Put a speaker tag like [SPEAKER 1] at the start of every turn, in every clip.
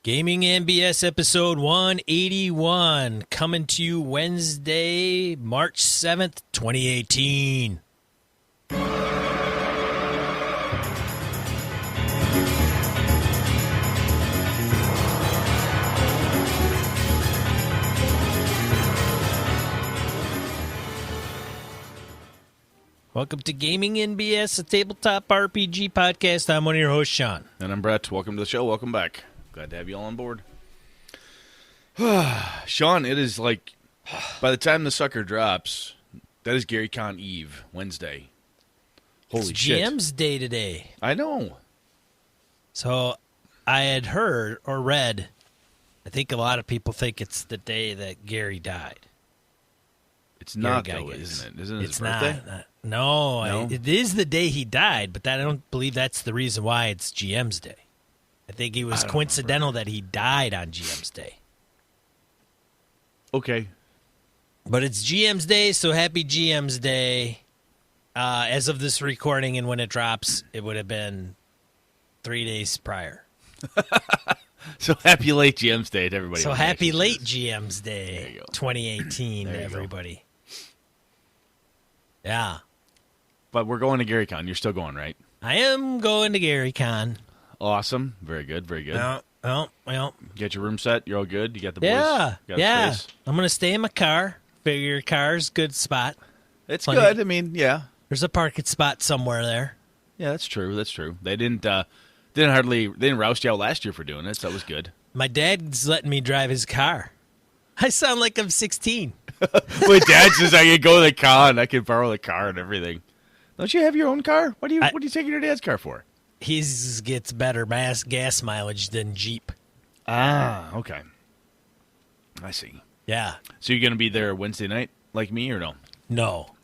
[SPEAKER 1] Gaming NBS episode 181, coming to you Wednesday, March 7th, 2018. Welcome to Gaming NBS, a tabletop RPG podcast. I'm one of your hosts, Sean.
[SPEAKER 2] And I'm Brett. Welcome to the show. Welcome back. Glad to have you all on board. Sean, it is like, by the time the sucker drops, that is Gary Con Eve, Wednesday. Holy
[SPEAKER 1] it's
[SPEAKER 2] shit.
[SPEAKER 1] GM's Day today.
[SPEAKER 2] I know.
[SPEAKER 1] So I had heard or read, I think a lot of people think it's the day that Gary died.
[SPEAKER 2] It's not, though, isn't it? Isn't it his
[SPEAKER 1] it's
[SPEAKER 2] birthday?
[SPEAKER 1] Not. No, it is the day he died, but I don't believe that's the reason why it's GM's Day. I think it was coincidental that he died on GM's Day.
[SPEAKER 2] Okay.
[SPEAKER 1] But it's GM's Day, so happy GM's Day. As of this recording and when it drops, it would have been 3 days prior.
[SPEAKER 2] So happy late GM's Day to everybody.
[SPEAKER 1] So happy late GM's
[SPEAKER 2] There
[SPEAKER 1] Day
[SPEAKER 2] you go.
[SPEAKER 1] 2018
[SPEAKER 2] There
[SPEAKER 1] to
[SPEAKER 2] you
[SPEAKER 1] everybody. Yeah.
[SPEAKER 2] But we're going to Gary Con. You're still going, right?
[SPEAKER 1] I am going to Gary Con.
[SPEAKER 2] Awesome. Very good. Very good.
[SPEAKER 1] Well.
[SPEAKER 2] You got your room set? You're all good? You got the boys?
[SPEAKER 1] Yeah.
[SPEAKER 2] You got
[SPEAKER 1] Yeah.
[SPEAKER 2] space?
[SPEAKER 1] I'm going to stay in my car. Figure your car's good spot.
[SPEAKER 2] It's
[SPEAKER 1] Plenty.
[SPEAKER 2] good. I mean, yeah.
[SPEAKER 1] There's a parking spot somewhere there.
[SPEAKER 2] Yeah, that's true. That's true. They didn't roust you out last year for doing it, so that was good.
[SPEAKER 1] My dad's letting me drive his car. I sound like I'm 16.
[SPEAKER 2] My dad says I can go to the con. I can borrow the car and everything. Don't you have your own car? What are you taking your dad's car for?
[SPEAKER 1] His gets better gas mileage than Jeep.
[SPEAKER 2] Ah, okay. I see.
[SPEAKER 1] Yeah.
[SPEAKER 2] So you're going to be there Wednesday night like me or no?
[SPEAKER 1] No.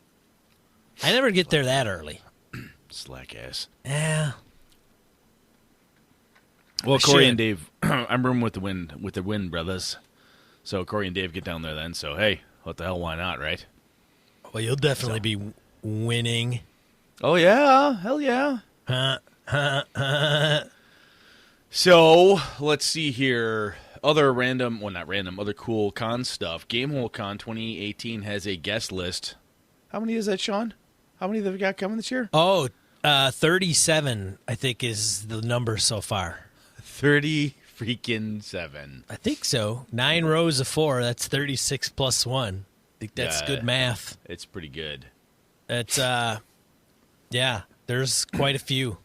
[SPEAKER 1] I never get there that early.
[SPEAKER 2] Slack ass.
[SPEAKER 1] Yeah.
[SPEAKER 2] Well,
[SPEAKER 1] I
[SPEAKER 2] Corey
[SPEAKER 1] should.
[SPEAKER 2] and Dave, I'm rooming with the Wind brothers. So Corey and Dave get down there then. So, hey, what the hell, why not, right?
[SPEAKER 1] Well, you'll definitely be winning.
[SPEAKER 2] Oh, yeah. Hell yeah. So, let's see here. Other cool con stuff. Gamehole Con 2018 has a guest list. How many is that, Sean? How many have we got coming this year?
[SPEAKER 1] Oh, 37, I think, is the number so far.
[SPEAKER 2] 30 freaking 7.
[SPEAKER 1] I think so. 9 rows of 4. That's 36 plus 1. I think that's good math.
[SPEAKER 2] It's pretty good.
[SPEAKER 1] It's, yeah, there's quite a few.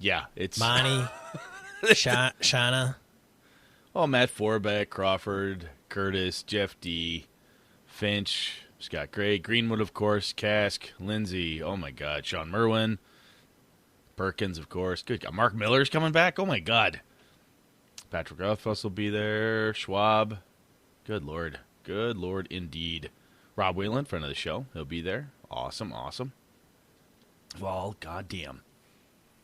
[SPEAKER 2] Yeah, it's...
[SPEAKER 1] Monty, Shauna.
[SPEAKER 2] Oh, Matt Forbeck, Crawford, Curtis, Jeff D., Finch, Scott Gray, Greenwood, of course, Cask, Lindsay, oh my God, Sean Merwin, Perkins, of course. Good God. Mark Miller's coming back? Oh my God. Patrick Rothfuss will be there. Schwab. Good Lord. Good Lord indeed. Rob Whalen, friend of the show. He'll be there. Awesome, awesome. Well, goddamn.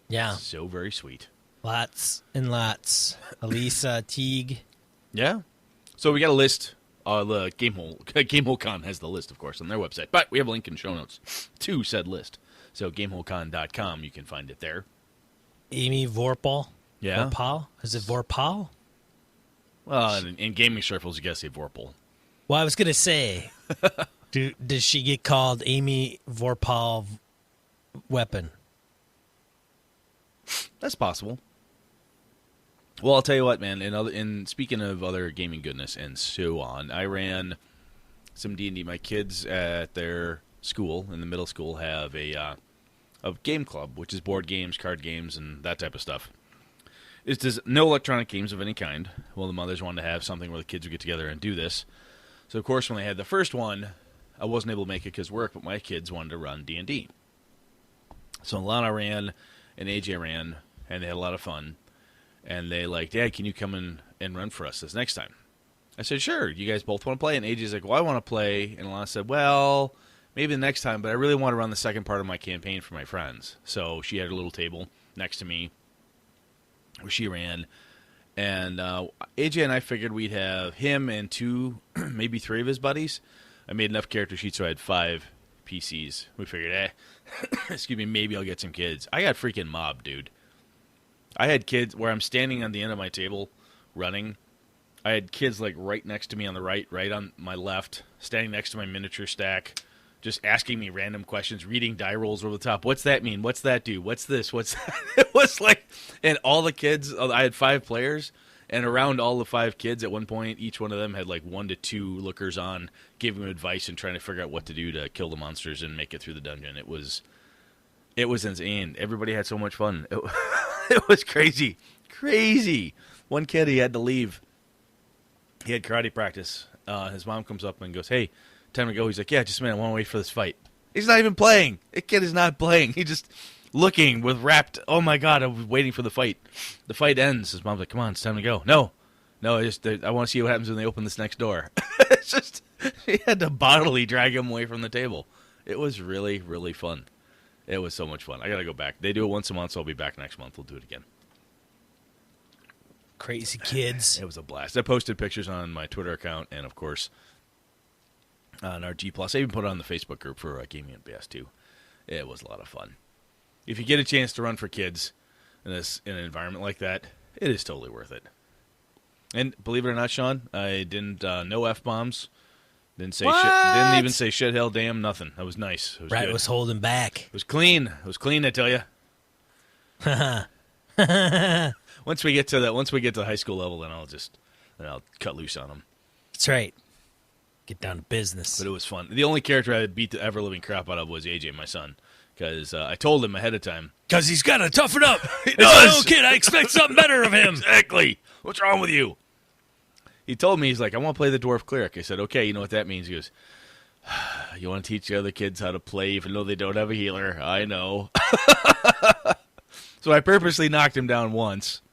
[SPEAKER 1] Yeah,
[SPEAKER 2] So very sweet.
[SPEAKER 1] lots and lots. Elisa Teague.
[SPEAKER 2] Yeah. So we got a list. The Gamehole Con has the list, of course, on their website. But we have a link in show notes to said list. So GameholeCon.com, you can find it there.
[SPEAKER 1] Amy Vorpal.
[SPEAKER 2] Yeah.
[SPEAKER 1] Vorpal? Is it Vorpal?
[SPEAKER 2] Well, in gaming circles, you gotta say Vorpal.
[SPEAKER 1] Well, I was going to say, does she get called Amy Vorpal Weapon?
[SPEAKER 2] That's possible. Well, I'll tell you what, man. In speaking of other gaming goodness and so on, I ran some D&D. My kids at their school, in the middle school, have a game club, which is board games, card games, and that type of stuff. There's no electronic games of any kind. Well, the mothers wanted to have something where the kids would get together and do this. So, of course, when they had the first one, I wasn't able to make it because of work, but my kids wanted to run D&D. So Lana ran and AJ ran, and they had a lot of fun. And they like, Dad, can you come in and run for us this next time? I said, sure. You guys both want to play? And AJ's like, well, I want to play. And Lana said, well, maybe the next time, but I really want to run the second part of my campaign for my friends. So she had her little table next to me where she ran. And AJ and I figured we'd have him and 2, maybe 3 of his buddies. I made enough character sheets so I had 5 PCs. We figured, excuse me, maybe I'll get some kids. I got freaking mobbed, dude. I had kids where I'm standing on the end of my table running. I had kids like right next to me on the right on my left, standing next to my miniature stack, just asking me random questions, reading die rolls over the top. What's that mean? What's that do? What's this? What's that? It was like, and all the kids, I had 5 players, and around all the 5 kids at one point, each one of them had like 1 to 2 lookers on, giving them advice and trying to figure out what to do to kill the monsters and make it through the dungeon. It was insane. Everybody had so much fun. It was crazy. One kid, he had to leave. He had karate practice. His mom comes up and goes, "Hey, time to go." He's like, "Yeah, just a minute. I want to wait for this fight." He's not even playing. The kid is not playing. He's just looking with rapt, "Oh my God, I'm waiting for the fight." The fight ends. His mom's like, "Come on, it's time to go." No, I want to see what happens when they open this next door. It's just, he had to bodily drag him away from the table. It was really, really fun. It was so much fun. I got to go back. They do it once a month, so I'll be back next month. We'll do it again.
[SPEAKER 1] Crazy kids.
[SPEAKER 2] It was a blast. I posted pictures on my Twitter account and, of course, on our G+. I even put it on the Facebook group for Gaming at BS too. It was a lot of fun. If you get a chance to run for kids in an environment like that, it is totally worth it. And believe it or not, Sean, I didn't no F-bombs. Didn't say shit. Didn't even say shit, hell, damn, nothing. That was nice. It was
[SPEAKER 1] Right
[SPEAKER 2] good.
[SPEAKER 1] was holding back.
[SPEAKER 2] It was clean. It was clean, I tell you. Once we get to the high school level, then I'll cut loose on them.
[SPEAKER 1] That's right. Get down to business.
[SPEAKER 2] But it was fun. The only character I beat the ever living crap out of was AJ, my son, because I told him ahead of time.
[SPEAKER 1] Because he's got to toughen up.
[SPEAKER 2] He
[SPEAKER 1] He's a little
[SPEAKER 2] does.
[SPEAKER 1] kid. I expect something better of him.
[SPEAKER 2] Exactly. What's wrong with you? He told me, he's like, "I want to play the dwarf cleric." I said, "Okay, you know what that means?" He goes, "You want to teach the other kids how to play even though they don't have a healer?" I know. So I purposely knocked him down once,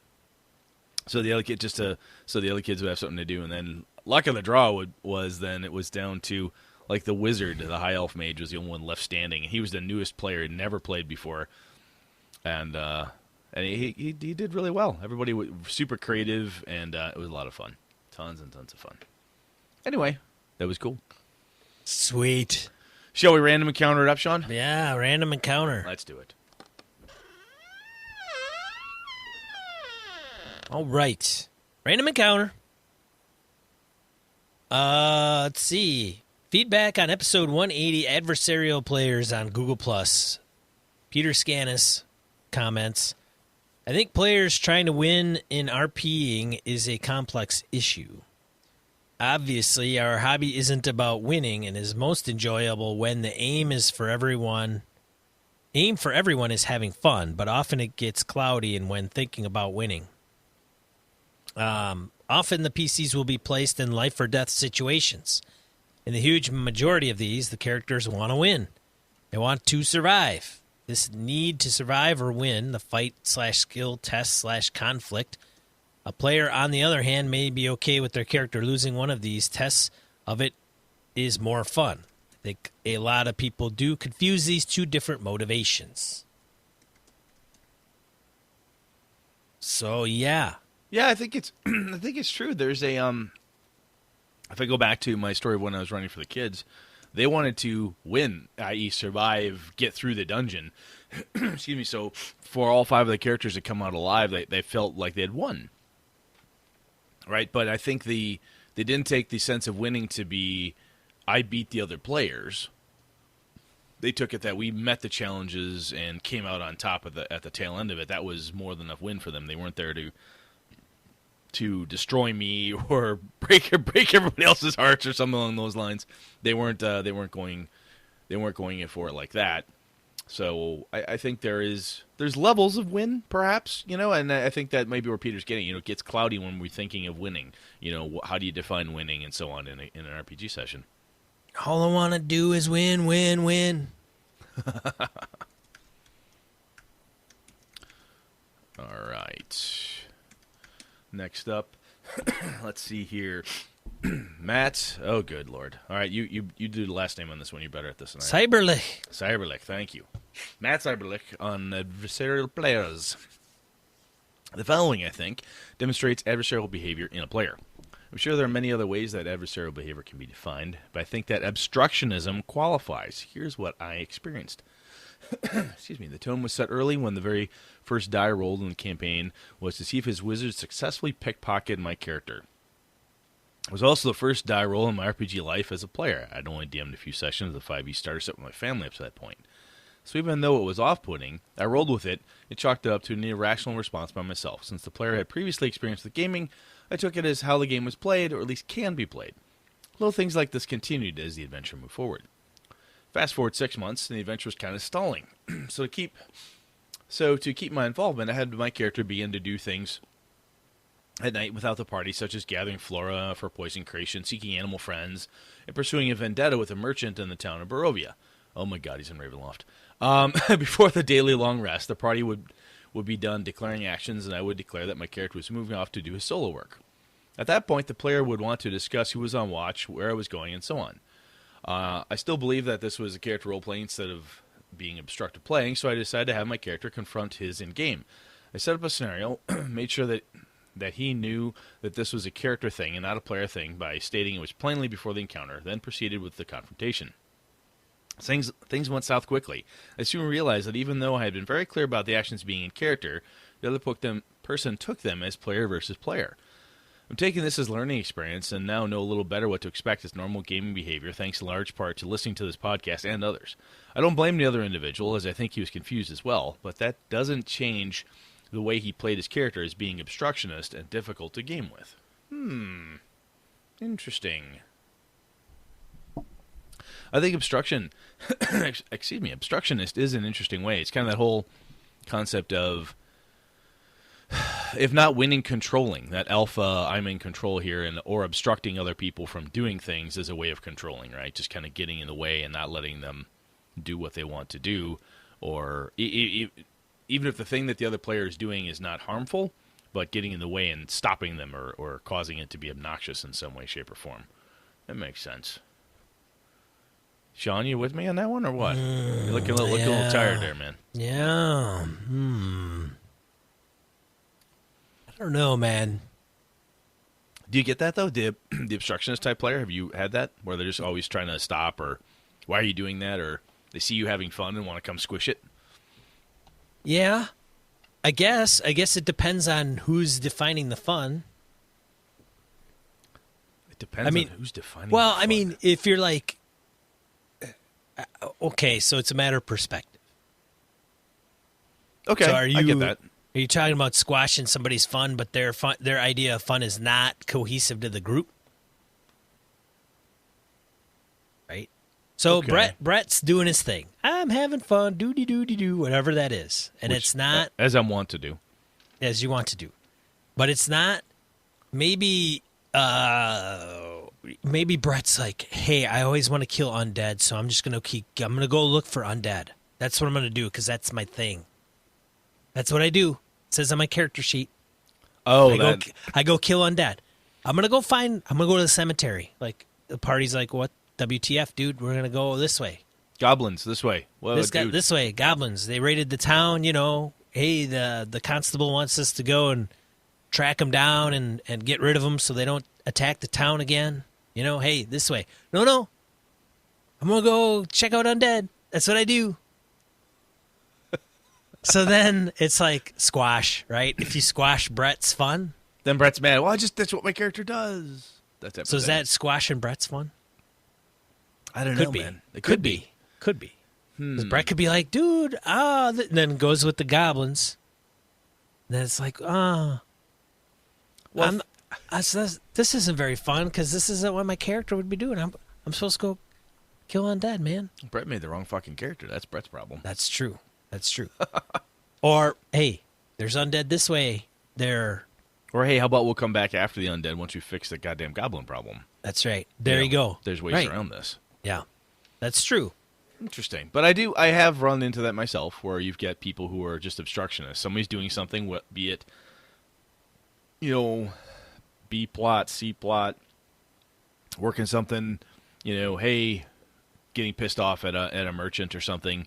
[SPEAKER 2] so the other kids would have something to do. And then luck of the draw was then it was down to like the wizard, the high elf mage was the only one left standing, and he was the newest player, never played before, and he did really well. Everybody was super creative, and it was a lot of fun. Tons and tons of fun. Anyway, that was cool.
[SPEAKER 1] Sweet.
[SPEAKER 2] Shall we random encounter it up, Sean?
[SPEAKER 1] Yeah, random encounter.
[SPEAKER 2] Let's do it.
[SPEAKER 1] All right. Random encounter. Let's see. Feedback on episode 180, adversarial players on Google+. Peter Scanis comments, "I think players trying to win in RPing is a complex issue. Obviously, our hobby isn't about winning and is most enjoyable when the aim for everyone is having fun, but often it gets cloudy and when thinking about winning. Often the PCs will be placed in life or death situations. In the huge majority of these, the characters want to win. They want to survive. This need to survive or win, the fight/skill test/conflict. A player, on the other hand, may be okay with their character losing one of these tests of it is more fun. I think a lot of people do confuse these two different motivations." So, yeah.
[SPEAKER 2] Yeah, I think it's true. There's a if I go back to my story of when I was running for the kids, they wanted to win, i.e. survive, get through the dungeon. Excuse me. So for all 5 of the characters that come out alive, they felt like they had won. Right? But I think they didn't take the sense of winning to be, I beat the other players. They took it that we met the challenges and came out on top at the tail end of it. That was more than enough win for them. They weren't there to destroy me or break everybody else's hearts or something along those lines. They weren't going in for it like that. So I think there's levels of win, perhaps, and I think that might be where Peter's getting. It gets cloudy when we're thinking of winning. How do you define winning and so on in an RPG session?
[SPEAKER 1] All I want to do is win, win, win.
[SPEAKER 2] All right. Next up, let's see here. Matt. Oh, good Lord. All right, you do the last name on this one. You're better at this than I am. Cyberlick, thank you. Matt Cyberlick on adversarial players. The following, I think, demonstrates adversarial behavior in a player. I'm sure there are many other ways that adversarial behavior can be defined, but I think that obstructionism qualifies. Here's what I experienced. Excuse me. The tone was set early when the very first die rolled in the campaign was to see if his wizard successfully pickpocketed my character. It was also the first die roll in my RPG life as a player. I'd only DM'd a few sessions of the 5e starter set with my family up to that point. So even though it was off-putting, I rolled with it and chalked it up to an irrational response by myself. Since the player had previously experienced the gaming, I took it as how the game was played, or at least can be played. Little things like this continued as the adventure moved forward. Fast forward 6 months, and the adventure was kind of stalling. So to keep my involvement, I had my character begin to do things at night without the party, such as gathering flora for poison creation, seeking animal friends, and pursuing a vendetta with a merchant in the town of Barovia. Oh my god, he's in Ravenloft. Before the daily long rest, the party would be done declaring actions, and I would declare that my character was moving off to do his solo work. At that point, the player would want to discuss who was on watch, where I was going, and so on. I still believe that this was a character role-playing instead of being obstructive playing, so I decided to have my character confront his in-game. I set up a scenario, made sure that he knew that this was a character thing and not a player thing by stating it was plainly before the encounter, then proceeded with the confrontation. Things went south quickly. I soon realized that even though I had been very clear about the actions being in character, the other person took them as player versus player. I'm taking this as learning experience and now know a little better what to expect as normal gaming behavior, thanks in large part to listening to this podcast and others. I don't blame the other individual, as I think he was confused as well, but that doesn't change the way he played his character as being obstructionist and difficult to game with. Interesting. I think obstructionist is an interesting way. It's kind of that whole concept of, if not winning, controlling. That alpha, I'm in control here, or obstructing other people from doing things is a way of controlling, right? Just kind of getting in the way and not letting them do what they want to do. Or even if the thing that the other player is doing is not harmful, but getting in the way and stopping them or causing it to be obnoxious in some way, shape, or form. That makes sense. Sean, you with me on that one or what? You're looking a little tired there, man.
[SPEAKER 1] Yeah. I don't know, man.
[SPEAKER 2] Do you get that, though? The obstructionist type player, have you had that? Where they're just always trying to stop, or why are you doing that? Or they see you having fun and want to come squish it?
[SPEAKER 1] Yeah. I guess it depends on who's defining the fun.
[SPEAKER 2] It depends on who's defining the
[SPEAKER 1] Well,
[SPEAKER 2] fun.
[SPEAKER 1] I mean, if you're like, okay, so it's a matter of perspective.
[SPEAKER 2] Okay,
[SPEAKER 1] so
[SPEAKER 2] I get that.
[SPEAKER 1] Are you talking about squashing somebody's fun, but their idea of fun is not cohesive to the group? Right? So
[SPEAKER 2] Okay.
[SPEAKER 1] Brett's doing his thing. I'm having fun, do whatever that is. And it's not
[SPEAKER 2] as I want to do.
[SPEAKER 1] As you want to do. But it's not maybe Brett's like, hey, I always want to kill undead, so I'm just going to go look for undead. That's what I'm going to do because that's my thing. That's what I do. It says on my character sheet.
[SPEAKER 2] Oh,
[SPEAKER 1] I go kill undead. I'm going to go to the cemetery. Like, the party's like, what? WTF, dude? We're going to go this way.
[SPEAKER 2] Goblins, this way. Whoa,
[SPEAKER 1] This way. Goblins. They raided the town, Hey, the constable wants us to go and track them down and get rid of them so they don't attack the town again. Hey, this way. No. I'm going to go check out undead. That's what I do. So then it's like squash, right? If you squash Brett's fun.
[SPEAKER 2] Then Brett's mad. Well, that's what my character does.
[SPEAKER 1] So is that squashing Brett's fun?
[SPEAKER 2] I don't know, man. It could be.
[SPEAKER 1] Could be. 'Cause Brett could be like, dude, then goes with the goblins. And then it's like, well, this isn't very fun because this isn't what my character would be doing. I'm supposed to go kill undead, man.
[SPEAKER 2] Brett made the wrong fucking character. That's Brett's problem.
[SPEAKER 1] That's true. Or, hey, there's undead this way.
[SPEAKER 2] Or, hey, how about we'll come back after the undead once we fix the goddamn goblin problem?
[SPEAKER 1] That's right. There you go.
[SPEAKER 2] There's ways around this.
[SPEAKER 1] Yeah, that's true.
[SPEAKER 2] Interesting. But I have run into that myself, where you've got people who are just obstructionists. Somebody's doing something, be it, B plot, C plot, working something, hey, getting pissed off at a merchant or something,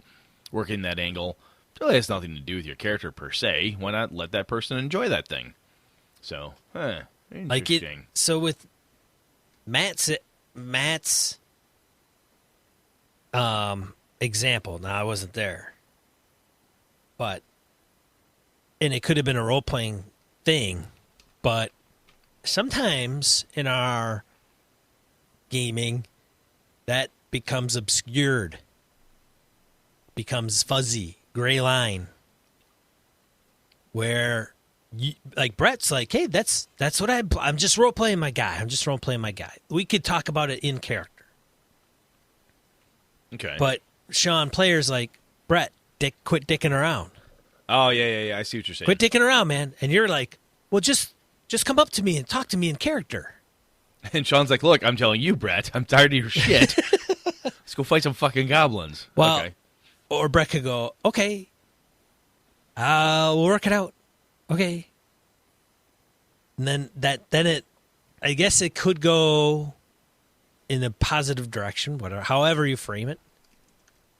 [SPEAKER 2] working that angle. It really has nothing to do with your character per se. Why not let that person enjoy that thing? So, interesting.
[SPEAKER 1] So with Matt's example, now I wasn't there, but and it could have been a role playing thing, but sometimes in our gaming that becomes obscured, becomes fuzzy, gray line, where like Brett's like, hey, that's what I'm just role playing my guy. I'm just role playing my guy. We could talk about it in character.
[SPEAKER 2] Okay.
[SPEAKER 1] But Sean, players like Brett, quit dicking around.
[SPEAKER 2] Oh yeah. I see what you're saying.
[SPEAKER 1] Quit dicking around, man. And you're like, well, just come up to me and talk to me in character.
[SPEAKER 2] And Sean's like, look, I'm telling you, Brett, I'm tired of your shit. Let's go fight some fucking goblins.
[SPEAKER 1] Well,
[SPEAKER 2] okay.
[SPEAKER 1] Or Brett could go, okay, we'll work it out. Okay. And then I guess it could go in a positive direction, whatever, however you frame it.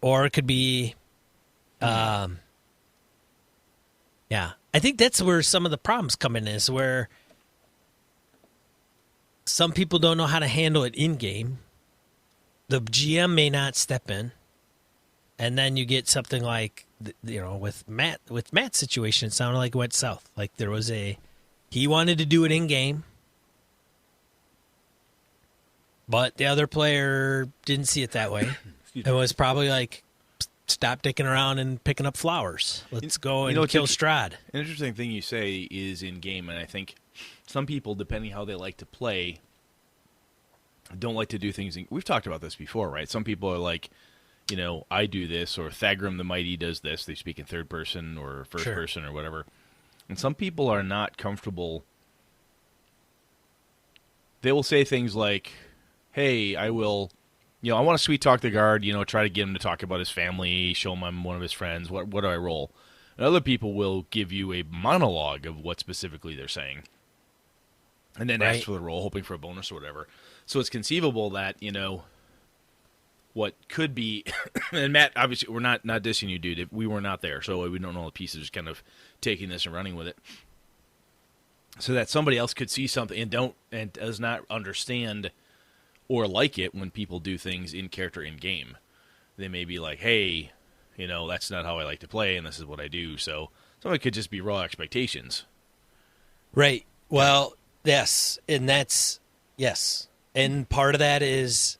[SPEAKER 1] Or it could be, yeah. I think that's where some of the problems come in, is where some people don't know how to handle it in-game. The GM may not step in. And then you get something like, with Matt's situation, it sounded like it went south. Like he wanted to do it in-game, but the other player didn't see it that way. It was probably like, stop dicking around and picking up flowers. Let's go and kill Strahd.
[SPEAKER 2] An interesting thing you say is in-game, and I think some people, depending how they like to play, don't like to do things. We've talked about this before, right? Some people are like, I do this, or Thagrim the Mighty does this. They speak in third person or first person or whatever. And some people are not comfortable. They will say things like, hey, I want to sweet talk the guard, try to get him to talk about his family, show him I'm one of his friends. What do I roll? And other people will give you a monologue of what specifically they're saying. And then ask for the roll, hoping for a bonus or whatever. So it's conceivable that, what could be, and Matt, obviously, we're not dissing you, dude. If we were not there, so we don't know the pieces, just kind of taking this and running with it. So that somebody else could see something and does not understand or like it when people do things in character in game. They may be like, hey, that's not how I like to play, and this is what I do. So somebody could just be raw expectations.
[SPEAKER 1] Right. Well, yes, and yes, and part of that is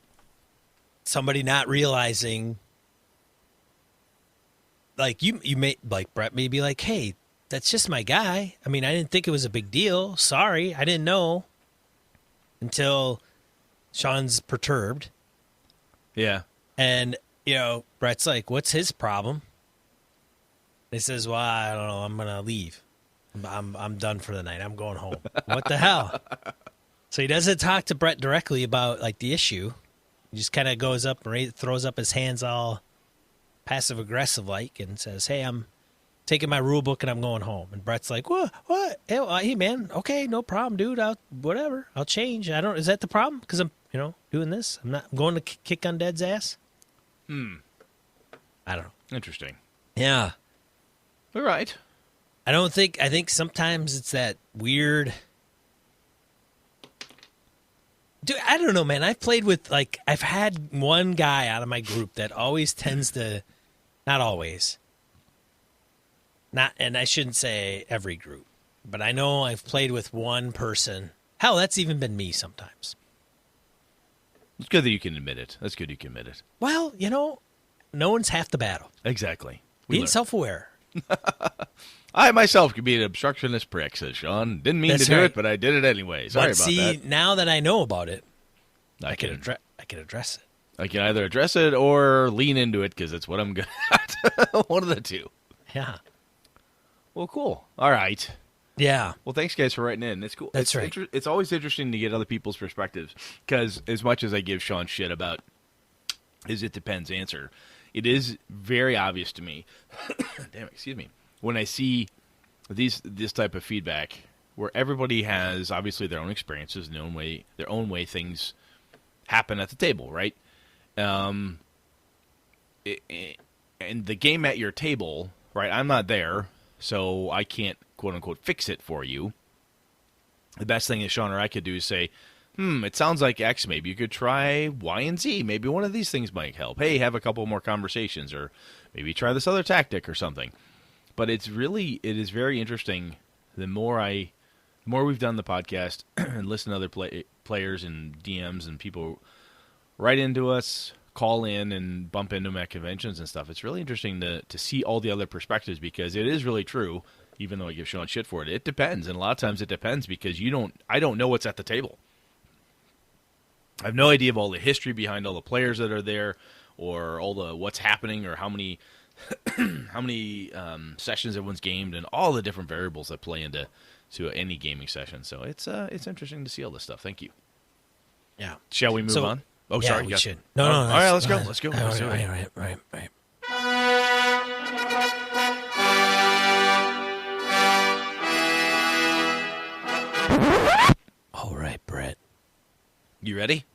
[SPEAKER 1] somebody not realizing, like you may, like Brett may be like, hey, that's just my guy. I mean, I didn't think it was a big deal. Sorry, I didn't know until Sean's perturbed.
[SPEAKER 2] Yeah.
[SPEAKER 1] And, Brett's like, what's his problem? He says, well, I don't know. I'm going to leave. I'm done for the night. I'm going home. What the hell? So he doesn't talk to Brett directly about, like, the issue. He just kind of goes up and throws up his hands all passive-aggressive like and says, hey, I'm taking my rule book and I'm going home. And Brett's like, what? Hey, man, okay, no problem, dude. I'll change. Is that the problem? Because I'm, doing this. I'm going to kick Undead's ass. I don't know.
[SPEAKER 2] Interesting.
[SPEAKER 1] Yeah.
[SPEAKER 2] All right.
[SPEAKER 1] I think sometimes it's that weird. Dude, I don't know, man. I've had one guy out of my group that always tends to, not always, and I shouldn't say every group, but I know I've played with one person. Hell, that's even been me sometimes.
[SPEAKER 2] It's good that you can admit it. That's good you can admit it.
[SPEAKER 1] Well, no one's half the battle.
[SPEAKER 2] Exactly.
[SPEAKER 1] Being self-aware.
[SPEAKER 2] I myself could be an obstructionist prick, says Sean. Didn't mean to do it, but I did it anyway. Sorry about that.
[SPEAKER 1] Now that I know about it, I can address it.
[SPEAKER 2] I can either address it or lean into it because it's what I'm good at. One of the two.
[SPEAKER 1] Yeah.
[SPEAKER 2] Well, cool. All right.
[SPEAKER 1] Yeah.
[SPEAKER 2] Well, thanks, guys, for writing in. It's cool.
[SPEAKER 1] That's right.
[SPEAKER 2] It's always interesting to get other people's perspectives because as much as I give Sean shit about his it depends answer, it is very obvious to me. Damn it, excuse me. When I see this type of feedback where everybody has obviously their own experiences, their own way things happen at the table, right? And the game at your table, right? I'm not there, so I can't quote unquote fix it for you. The best thing that Sean or I could do is say, it sounds like X. Maybe you could try Y and Z. Maybe one of these things might help. Hey, have a couple more conversations, or maybe try this other tactic or something. But it is very interesting. The more we've done the podcast and listen to other players and DMs and people write into us, call in, and bump into them at conventions and stuff, it's really interesting to see all the other perspectives, because it is really true, even though I give Sean shit for it. It depends, and a lot of times it depends because I don't know what's at the table. I have no idea of all the history behind all the players that are there, or all the what's happening, or how many sessions everyone's gamed, and all the different variables that play into any gaming session. So it's interesting to see all this stuff. Thank you.
[SPEAKER 1] Yeah.
[SPEAKER 2] Shall we move on? Oh,
[SPEAKER 1] yeah,
[SPEAKER 2] sorry.
[SPEAKER 1] we should. No.
[SPEAKER 2] All right, let's go.
[SPEAKER 1] Right. All right, Brett.
[SPEAKER 2] You ready?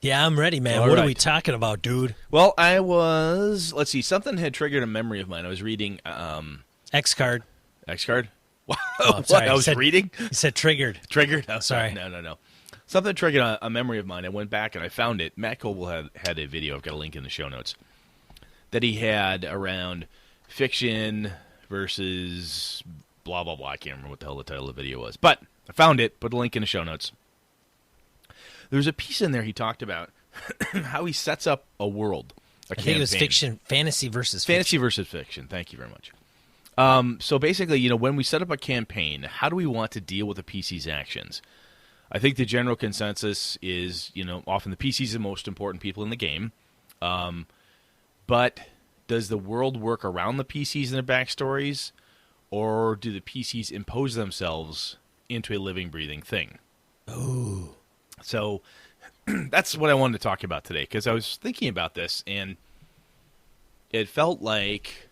[SPEAKER 1] Yeah, I'm ready, man.
[SPEAKER 2] All
[SPEAKER 1] what
[SPEAKER 2] right.
[SPEAKER 1] are we talking about, dude?
[SPEAKER 2] Well, let's see, something had triggered a memory of mine. I was reading
[SPEAKER 1] X-Card.
[SPEAKER 2] X-Card? Wow.
[SPEAKER 1] Oh, I'm sorry.
[SPEAKER 2] I was reading?
[SPEAKER 1] You said triggered.
[SPEAKER 2] Triggered? Oh,
[SPEAKER 1] sorry.
[SPEAKER 2] No. Something triggered a memory of mine. I went back and I found it. Matt Coble had a video. I've got a link in the show notes that he had around fiction versus blah, blah, blah. I can't remember what the hell the title of the video was. But I found it. Put a link in the show notes. There's a piece in there he talked about how he sets up a world. I
[SPEAKER 1] think it was fiction, fantasy versus
[SPEAKER 2] fiction. Thank you very much. So basically, when we set up a campaign, how do we want to deal with the PC's actions? I think the general consensus is, often the PC's the most important people in the game. But does the world work around the PCs and their backstories, or do the PCs impose themselves into a living, breathing thing?
[SPEAKER 1] Ooh.
[SPEAKER 2] So that's what I wanted to talk about today, because I was thinking about this, and it felt like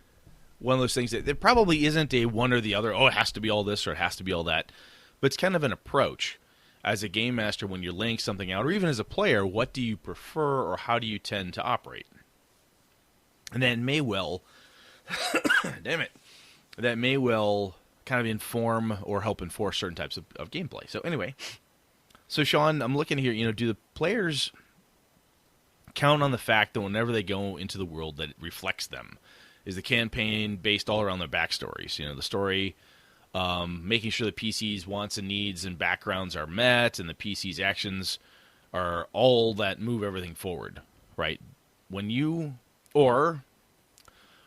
[SPEAKER 2] one of those things that there probably isn't a one or the other, it has to be all this or it has to be all that, but it's kind of an approach. As a game master, when you're laying something out, or even as a player, what do you prefer, or how do you tend to operate? And that may well, that may well kind of inform or help enforce certain types of gameplay. So anyway, Sean, I'm looking here, do the players count on the fact that whenever they go into the world that it reflects them? Is the campaign based all around their backstories? The story, making sure the PC's wants and needs and backgrounds are met, and the PC's actions are all that move everything forward, right? Or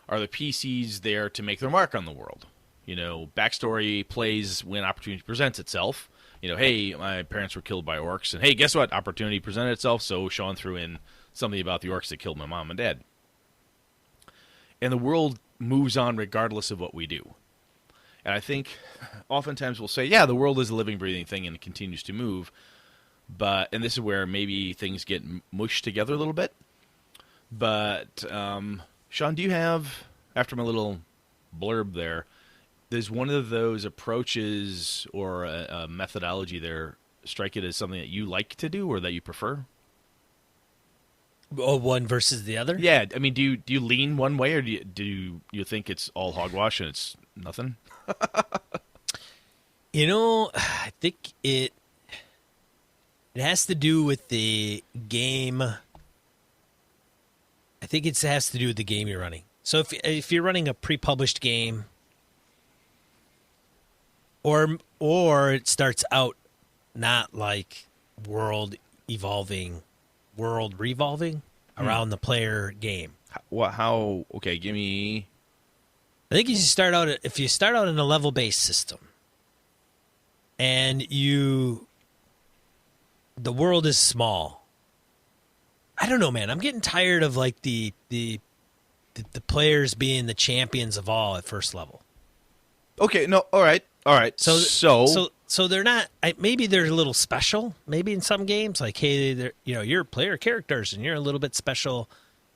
[SPEAKER 2] are the PCs there to make their mark on the world? Backstory plays when opportunity presents itself. Hey, my parents were killed by orcs, and hey, guess what? Opportunity presented itself, so Sean threw in something about the orcs that killed my mom and dad. And the world moves on regardless of what we do. And I think oftentimes we'll say, yeah, the world is a living, breathing thing and it continues to move. And this is where maybe things get mushed together a little bit. But, Sean, do you have, after my little blurb there, does one of those approaches or a methodology there strike it as something that you like to do or that you prefer?
[SPEAKER 1] Oh, one versus the other?
[SPEAKER 2] Yeah, I mean, do you lean one way, or do you think it's all hogwash and it's nothing?
[SPEAKER 1] I think it has to do with the game. I think it has to do with the game you're running. So if you're running a pre-published game, or it starts out not like world revolving around the player game.
[SPEAKER 2] How? Okay, give me.
[SPEAKER 1] I think if you start out in a level-based system, and the world is small. I don't know, man. I'm getting tired of like the players being the champions of all at first level.
[SPEAKER 2] Okay, no, all right.
[SPEAKER 1] So they're not. Maybe they're a little special. Maybe in some games, like hey, you're player characters and you're a little bit special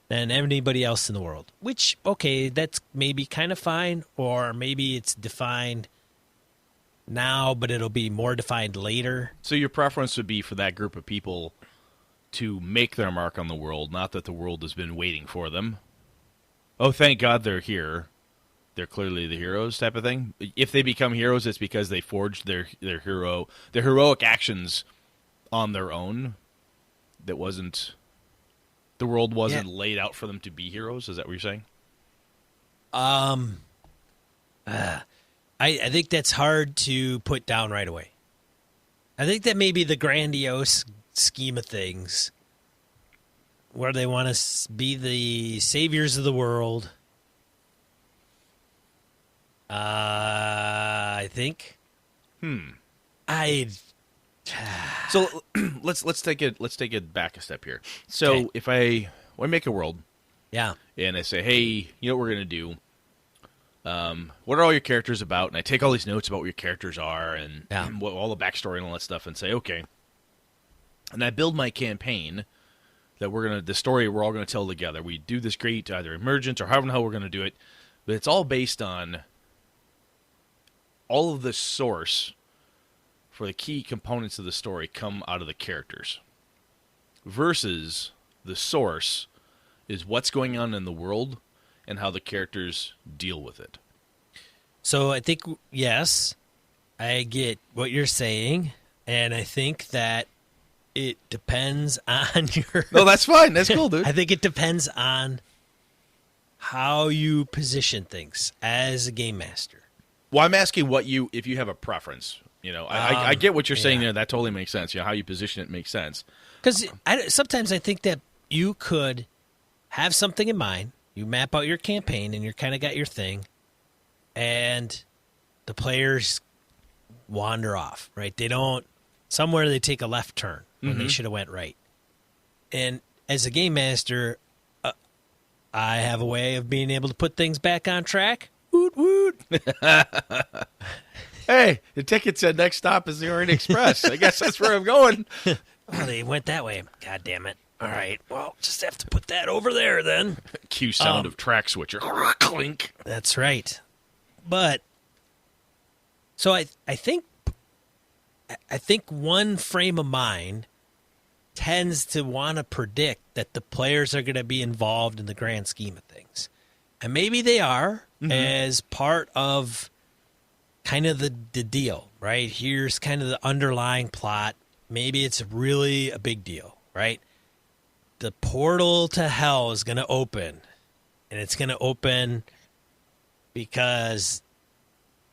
[SPEAKER 1] than anybody else in the world. Which that's maybe kind of fine, or maybe it's defined now, but it'll be more defined later.
[SPEAKER 2] So your preference would be for that group of people to make their mark on the world, not that the world has been waiting for them. Oh, thank God they're here. They're clearly the heroes type of thing. If they become heroes, it's because they forged their heroic actions on their own. The world wasn't laid out for them to be heroes. Is that what you're saying?
[SPEAKER 1] I think that's hard to put down right away. I think that may be the grandiose scheme of things where they want to be the saviors of the world. I think.
[SPEAKER 2] So let's take it back a step here. So
[SPEAKER 1] Okay.
[SPEAKER 2] if I make a world,
[SPEAKER 1] Yeah.
[SPEAKER 2] and I say, hey, you know what we're gonna do? What are all your characters about? And I take all these notes about what your characters are and what, all the backstory and all that stuff, and say, okay. And I build my campaign that the story we're all gonna tell together. We do this great either emergence or however the hell we're gonna do it, but it's all based on all of the source for the key components of the story come out of the characters, versus the source is what's going on in the world and how the characters deal with it.
[SPEAKER 1] So I think, yes, I get what you're saying, and I think that it depends on your...
[SPEAKER 2] No, that's fine. That's cool, dude.
[SPEAKER 1] I think it depends on how you position things as a game master.
[SPEAKER 2] Well, I'm asking if you have a preference. You know, I get what you're saying there. That totally makes sense. You know, how you position it makes sense.
[SPEAKER 1] Because sometimes I think that you could have something in mind. You map out your campaign, and you're kind of got your thing, and the players wander off, right? They don't... Somewhere they take a left turn when they should have went right. And as a game master, I have a way of being able to put things back on track. Woot, woot.
[SPEAKER 2] Hey, the ticket said next stop is the Orient Express. I guess that's where I'm going.
[SPEAKER 1] Oh, they went that way. God damn it. All right. Well, just have to put that over there then.
[SPEAKER 2] Cue sound of track switcher. Clink.
[SPEAKER 1] That's right. But so I think one frame of mind tends to want to predict that the players are going to be involved in the grand scheme of things. And maybe they are as part of kind of the deal, right? Here's kind of the underlying plot. Maybe it's really a big deal, right? The portal to hell is going to open, and it's going to open because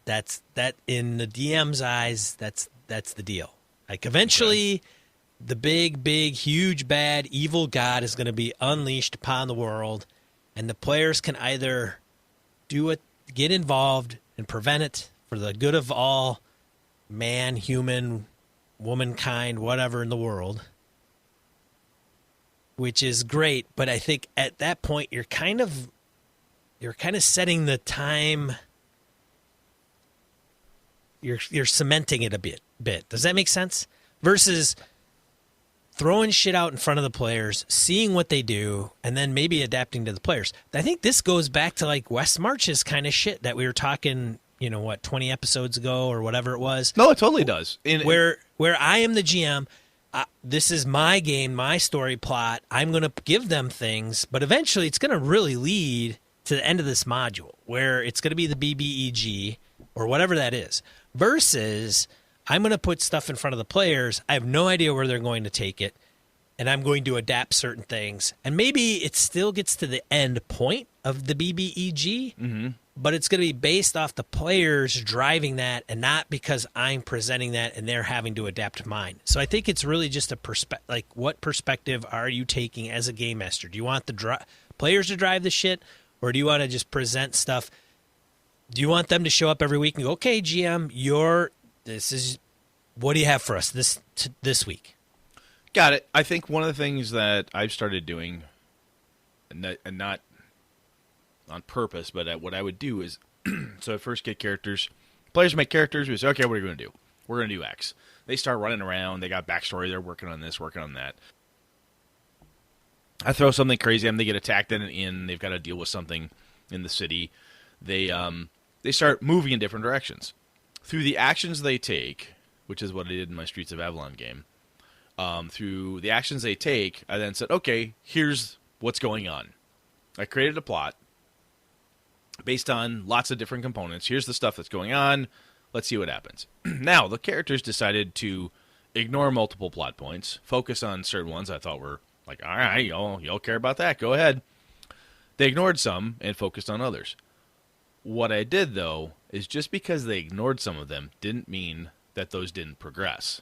[SPEAKER 1] that in the DM's eyes, that's the deal. Like eventually the big, huge, bad, evil God is going to be unleashed upon the world, and the players can either do it, get involved, and prevent it for the good of all man, human, womankind, whatever in the world, which is great. But I think at that point you're kind of setting the time. You're cementing it a bit. Does that make sense? Versus throwing shit out in front of the players, seeing what they do, and then maybe adapting to the players. I think this goes back to like West March's kind of shit that we were talking, 20 episodes ago or whatever it was.
[SPEAKER 2] No, it totally does.
[SPEAKER 1] Where I am the GM, this is my game, my story plot. I'm going to give them things, but eventually it's going to really lead to the end of this module where it's going to be the BBEG or whatever that is. Versus, I'm going to put stuff in front of the players. I have no idea where they're going to take it, and I'm going to adapt certain things. And maybe it still gets to the end point of the BBEG, but it's going to be based off the players driving that and not because I'm presenting that and they're having to adapt to mine. So I think it's really just a perspective. Like, what perspective are you taking as a game master? Do you want the players to drive the shit, or do you want to just present stuff? Do you want them to show up every week and go, okay, GM, what do you have for us this week?
[SPEAKER 2] Got it. I think one of the things that I've started doing, and not on purpose, but what I would do is, so I first get characters. Players make characters. We say, okay, what are we going to do? We're going to do X. They start running around. They got backstory. They're working on this, working on that. I throw something crazy at them. They get attacked in an inn. They've got to deal with something in the city. They start moving in different directions. Through the actions they take, which is what I did in my Streets of Avalon game, through the actions they take, I then said, okay, here's what's going on. I created a plot based on lots of different components. Here's the stuff that's going on. Let's see what happens. Now, the characters decided to ignore multiple plot points, focus on certain ones I thought were like, all right, y'all care about that. Go ahead. They ignored some and focused on others. What I did, though, is just because they ignored some of them didn't mean that those didn't progress.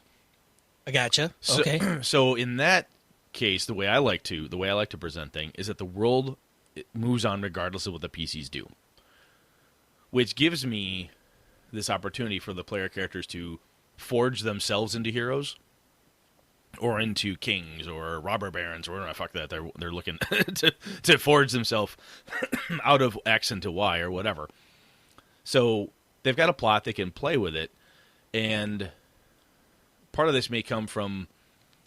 [SPEAKER 1] I gotcha.
[SPEAKER 2] So,
[SPEAKER 1] Okay.
[SPEAKER 2] So in that case, the way I like to present things is that the world moves on regardless of what the PCs do, which gives me this opportunity for the player characters to forge themselves into heroes or into kings or robber barons or whatever the fuck that they're looking to forge themselves out of X into Y or whatever. So they've got a plot, they can play with it, and part of this may come from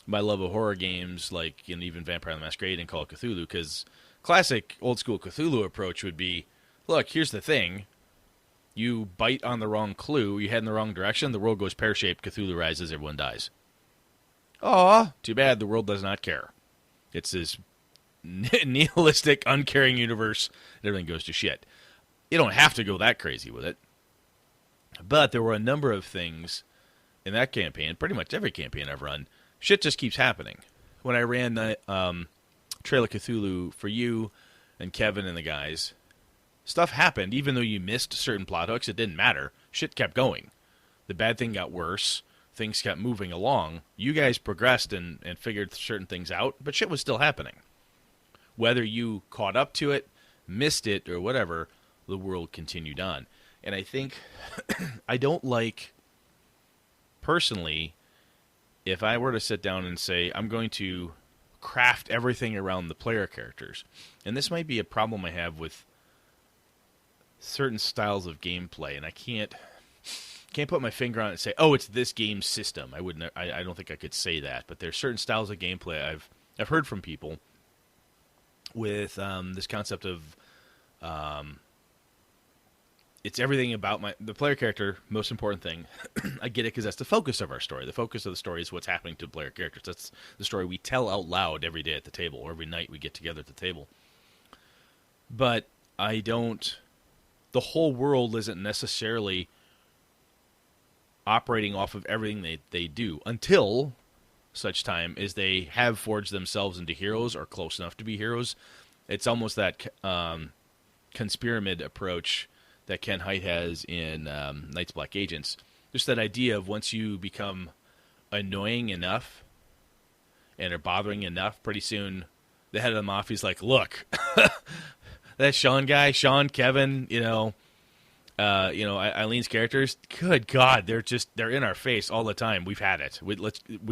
[SPEAKER 2] my love of horror games like even Vampire the Masquerade and Call of Cthulhu, because classic old school Cthulhu approach would be, look, here's the thing. You bite on the wrong clue, you head in the wrong direction, the world goes pear-shaped, Cthulhu rises, everyone dies. Aw, too bad, the world does not care. It's this nihilistic, uncaring universe, and everything goes to shit. You don't have to go that crazy with it. But there were a number of things in that campaign, pretty much every campaign I've run, shit just keeps happening. When I ran the Trail of Cthulhu for you and Kevin and the guys, stuff happened. Even though you missed certain plot hooks, it didn't matter. Shit kept going. The bad thing got worse. Things kept moving along. You guys progressed and figured certain things out, but shit was still happening. Whether you caught up to it, missed it, or whatever, the world continued on. And I think I don't like, personally, if I were to sit down and say, I'm going to craft everything around the player characters, and this might be a problem I have with certain styles of gameplay, and I can't put my finger on it and say, oh, it's this game system. I don't think I could say that, but there's certain styles of gameplay I've heard from people with this concept of it's everything about the player character, most important thing. I get it because that's the focus of our story. The focus of the story is what's happening to the player characters. That's the story we tell out loud every day at the table, or every night we get together at the table. But the whole world isn't necessarily operating off of everything they do until such time as they have forged themselves into heroes or close enough to be heroes. It's almost that conspiramid approach that Ken Hite has in Night's Black Agents. Just that idea of once you become annoying enough and are bothering enough, pretty soon the head of the mafia's like, look, that Sean guy, Kevin, Eileen's characters, good God, they're in our face all the time. We've had it. We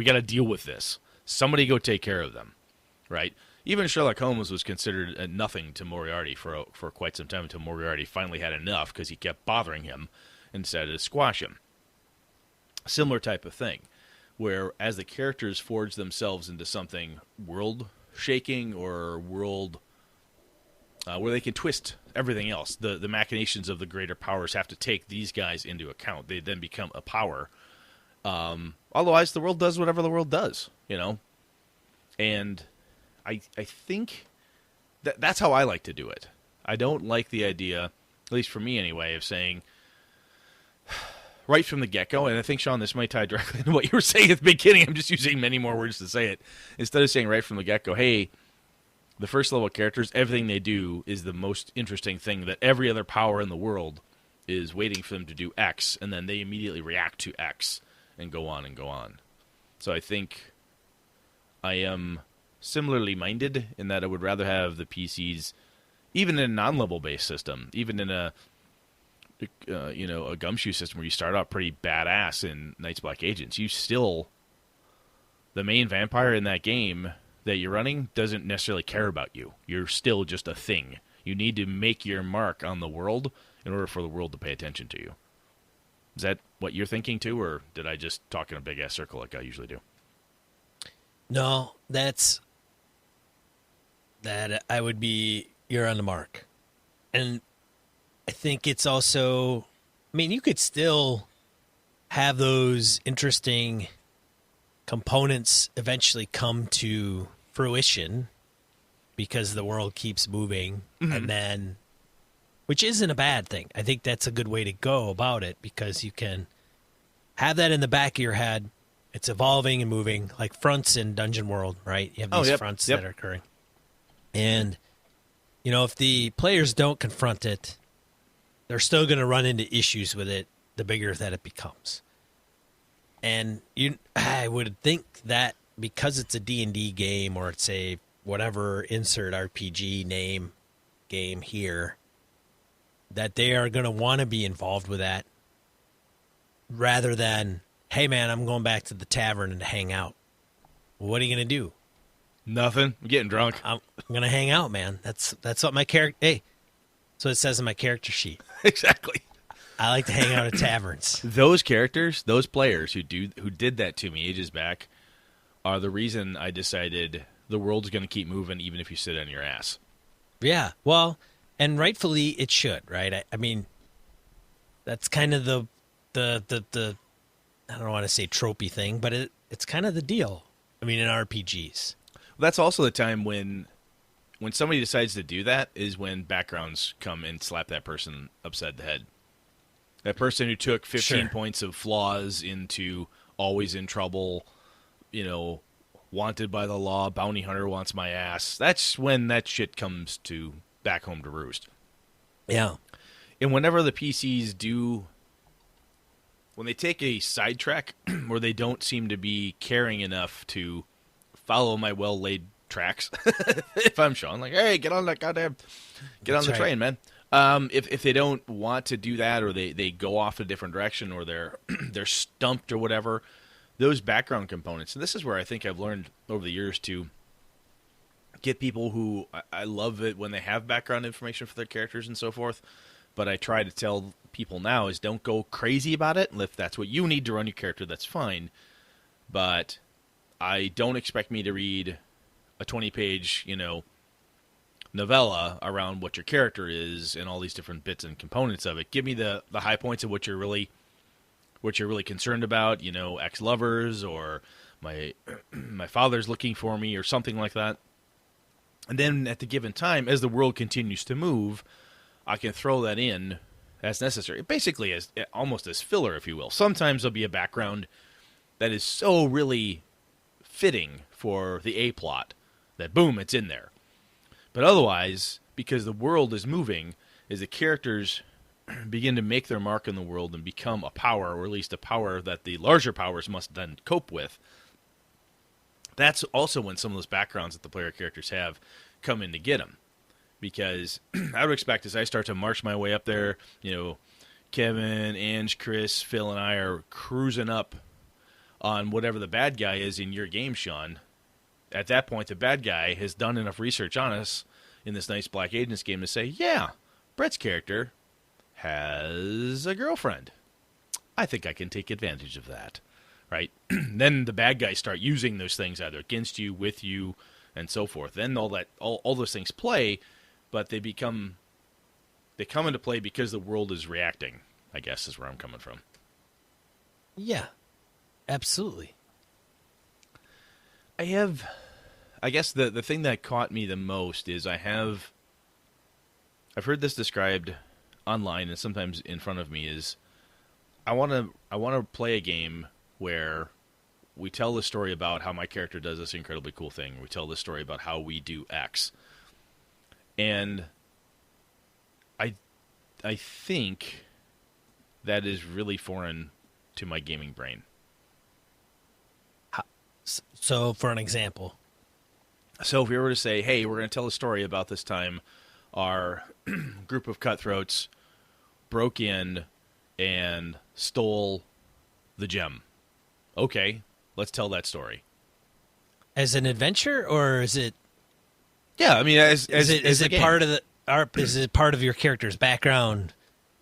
[SPEAKER 2] got to deal with this. Somebody go take care of them, right? Even Sherlock Holmes was considered nothing to Moriarty for quite some time until Moriarty finally had enough because he kept bothering him and decided to squash him. Similar type of thing, where as the characters forge themselves into something world-shaking or world where they can twist everything else, the machinations of the greater powers have to take these guys into account. They then become a power. Otherwise, the world does whatever the world does, And I think that's how I like to do it. I don't like the idea, at least for me anyway, of saying right from the get-go, and I think, Sean, this might tie directly into what you were saying at the beginning. I'm just using many more words to say it. Instead of saying right from the get-go, hey, the first level characters, everything they do is the most interesting thing, that every other power in the world is waiting for them to do X, and then they immediately react to X and go on and go on. So I think I am similarly minded in that I would rather have the PCs, even in a non-level based system, even in a gumshoe system where you start out pretty badass in Night's Black Agents, the main vampire in that game that you're running doesn't necessarily care about you. You're still just a thing. You need to make your mark on the world in order for the world to pay attention to you. Is that what you're thinking too, or did I just talk in a big ass circle like I usually do?
[SPEAKER 1] No, that I would be, you're on the mark. And I think it's also, you could still have those interesting components eventually come to fruition because the world keeps moving, and then, which isn't a bad thing. I think that's a good way to go about it, because you can have that in the back of your head. It's evolving and moving, like fronts in Dungeon World, right? You have these fronts that are occurring. And, if the players don't confront it, they're still going to run into issues with it the bigger that it becomes. And I would think that because it's a D&D game, or it's a whatever insert RPG name game here, that they are going to want to be involved with that rather than, hey man, I'm going back to the tavern and hang out. Well, what are you going to do?
[SPEAKER 2] Nothing. I'm getting drunk.
[SPEAKER 1] I'm going to hang out, man. That's what my character, hey, that's what it says in my character sheet.
[SPEAKER 2] Exactly.
[SPEAKER 1] I like to hang out at taverns.
[SPEAKER 2] Those characters, those players who did that to me ages back, are the reason I decided the world's going to keep moving even if you sit on your ass.
[SPEAKER 1] Yeah, well, and rightfully it should, right? I mean, that's kind of the I don't want to say tropey thing, but it's kind of the deal. I mean, in RPGs.
[SPEAKER 2] That's also the time when somebody decides to do that is when backgrounds come and slap that person upside the head. That person who took 15 points of flaws into always in trouble, wanted by the law, bounty hunter wants my ass. That's when that shit comes to back home to roost.
[SPEAKER 1] Yeah.
[SPEAKER 2] And whenever the PCs when they take a sidetrack where they don't seem to be caring enough to follow my well-laid tracks, if I'm Sean, like, hey, get on that goddamn, on the train, man. If they don't want to do that, or they go off a different direction, or they're stumped or whatever, those background components, and this is where I think I've learned over the years to get people who, I love it when they have background information for their characters and so forth, but I try to tell people now is don't go crazy about it. If that's what you need to run your character, that's fine, but I don't expect me to read a 20-page, novella around what your character is and all these different bits and components of it. Give me the high points of what you're really concerned about, ex-lovers, or my father's looking for me, or something like that. And then at the given time, as the world continues to move, I can throw that in as necessary. Basically as almost as filler, if you will. Sometimes there'll be a background that is so really fitting for the A plot that boom, it's in there. But otherwise, because the world is moving, as the characters begin to make their mark in the world and become a power, or at least a power that the larger powers must then cope with, that's also when some of those backgrounds that the player characters have come in to get them. Because I would expect as I start to march my way up there, Kevin, Ange, Chris, Phil, and I are cruising up on whatever the bad guy is in your game, Sean. At that point, the bad guy has done enough research on us in this nice Black Agents game to say, yeah, Brett's character has a girlfriend. I think I can take advantage of that, right? Then the bad guys start using those things either against you, with you, and so forth. Then all those things play, but they come into play because the world is reacting, I guess is where I'm coming from.
[SPEAKER 1] Yeah, absolutely.
[SPEAKER 2] I guess the thing that caught me the most is I've heard this described online and sometimes in front of me is I want to play a game where we tell the story about how my character does this incredibly cool thing. We tell the story about how we do X. And I think that is really foreign to my gaming brain.
[SPEAKER 1] So, for an example.
[SPEAKER 2] So if we were to say, hey, we're going to tell a story about this time our group of cutthroats broke in and stole the gem. Okay, let's tell that story.
[SPEAKER 1] As an adventure, or is it?
[SPEAKER 2] Yeah, I mean, is
[SPEAKER 1] it part of is it part of your character's background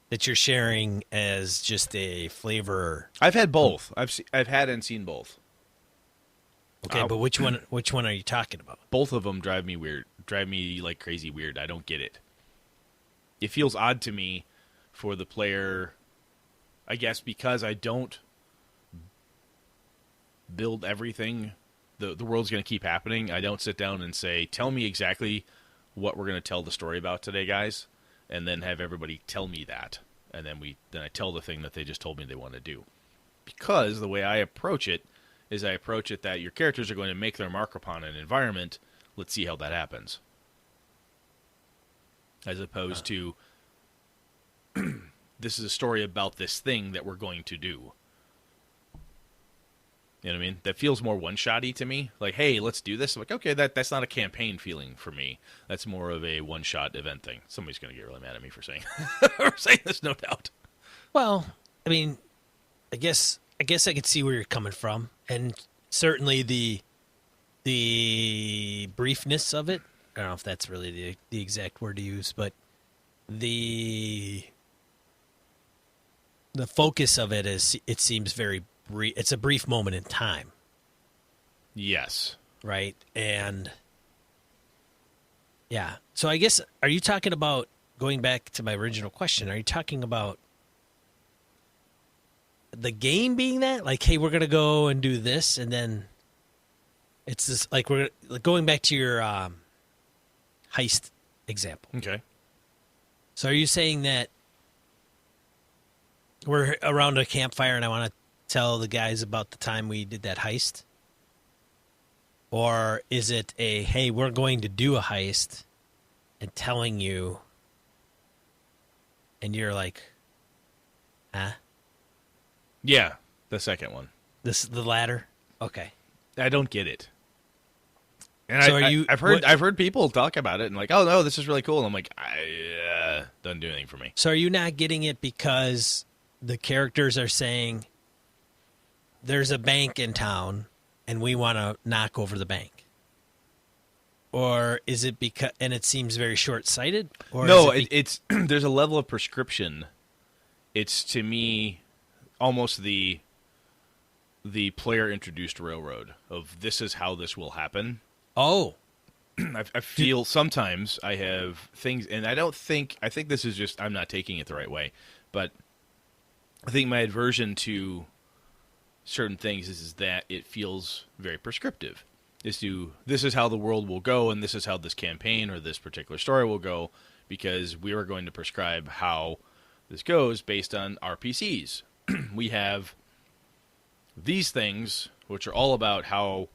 [SPEAKER 1] that you're sharing as just a flavor?
[SPEAKER 2] I've had both. I've had and seen both.
[SPEAKER 1] Okay, but which one are you talking about?
[SPEAKER 2] Both of them drive me weird. Drive me like crazy weird. I don't get it. It feels odd to me for the player, I guess, because I don't build everything. The world's going to keep happening. I don't sit down and say, tell me exactly what we're going to tell the story about today, guys, and then have everybody tell me that. And then I tell the thing that they just told me they want to do. Because the way I approach it is I approach it that your characters are going to make their mark upon an environment. Let's see how that happens. As opposed to this is a story about this thing that we're going to do. You know what I mean? That feels more one-shotty to me. Like, hey, let's do this. I'm like, okay, that's not a campaign feeling for me. That's more of a one-shot event thing. Somebody's going to get really mad at me for saying for saying this, no doubt.
[SPEAKER 1] Well, I mean, I guess I could see where you're coming from, and certainly the briefness of it. I don't know if that's really the exact word to use, but the focus of it is, it seems very brief. It's a brief moment in time.
[SPEAKER 2] Yes.
[SPEAKER 1] Right? And yeah. So I guess, are you talking about, going back to my original question, are you talking about the game being that? Like, hey, we're going to go and do this, and then it's this, like, we're going back to your heist example.
[SPEAKER 2] Okay.
[SPEAKER 1] So are you saying that we're around a campfire and I want to tell the guys about the time we did that heist? Or is it a, hey, we're going to do a heist, and telling you, and you're like, huh?
[SPEAKER 2] Yeah, the second one.
[SPEAKER 1] This is the latter? Okay.
[SPEAKER 2] I don't get it. And
[SPEAKER 1] So
[SPEAKER 2] I've heard people talk about it and like, oh no, this is really cool. And I'm like, doesn't do anything for me.
[SPEAKER 1] So are you not getting it because the characters are saying, there's a bank in town and we want to knock over the bank? Or is it because, and it seems very short-sighted? Or
[SPEAKER 2] no,
[SPEAKER 1] is
[SPEAKER 2] it's there's a level of prescription. It's, to me, almost the player introduced railroad of, this is how this will happen.
[SPEAKER 1] Oh.
[SPEAKER 2] I feel sometimes I have things, and I think this is just, I'm not taking it the right way, but I think my aversion to certain things is that it feels very prescriptive. This is how the world will go, and this is how this campaign or this particular story will go, because we are going to prescribe how this goes based on RPCs. We have these things, which are all about how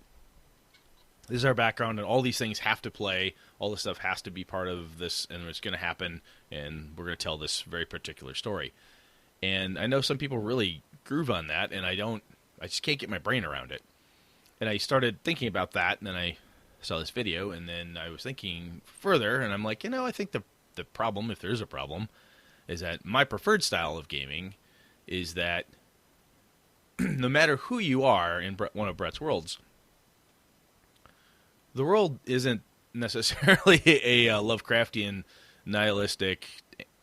[SPEAKER 2] this is our background, and all these things have to play. All this stuff has to be part of this, and it's going to happen, and we're going to tell this very particular story. And I know some people really groove on that, and I just can't get my brain around it. And I started thinking about that, and then I saw this video, and then I was thinking further, and I'm like, I think the problem, if there's a problem, is that my preferred style of gaming is that no matter who you are in one of Brett's worlds, the world isn't necessarily a Lovecraftian, nihilistic,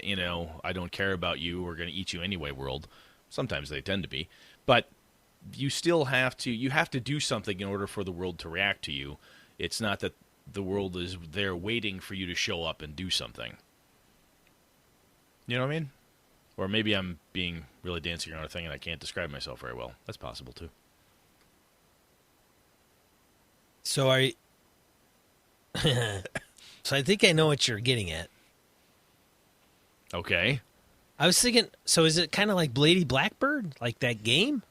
[SPEAKER 2] I don't care about you, we're going to eat you anyway world. Sometimes they tend to be. But you still have to do something in order for the world to react to you. It's not that the world is there waiting for you to show up and do something. You know what I mean? Or maybe I'm being really dancing around a thing and I can't describe myself very well. That's possible too.
[SPEAKER 1] So so I think I know what you're getting at.
[SPEAKER 2] Okay.
[SPEAKER 1] I was thinking, so is it kind of like Lady Blackbird, like that game?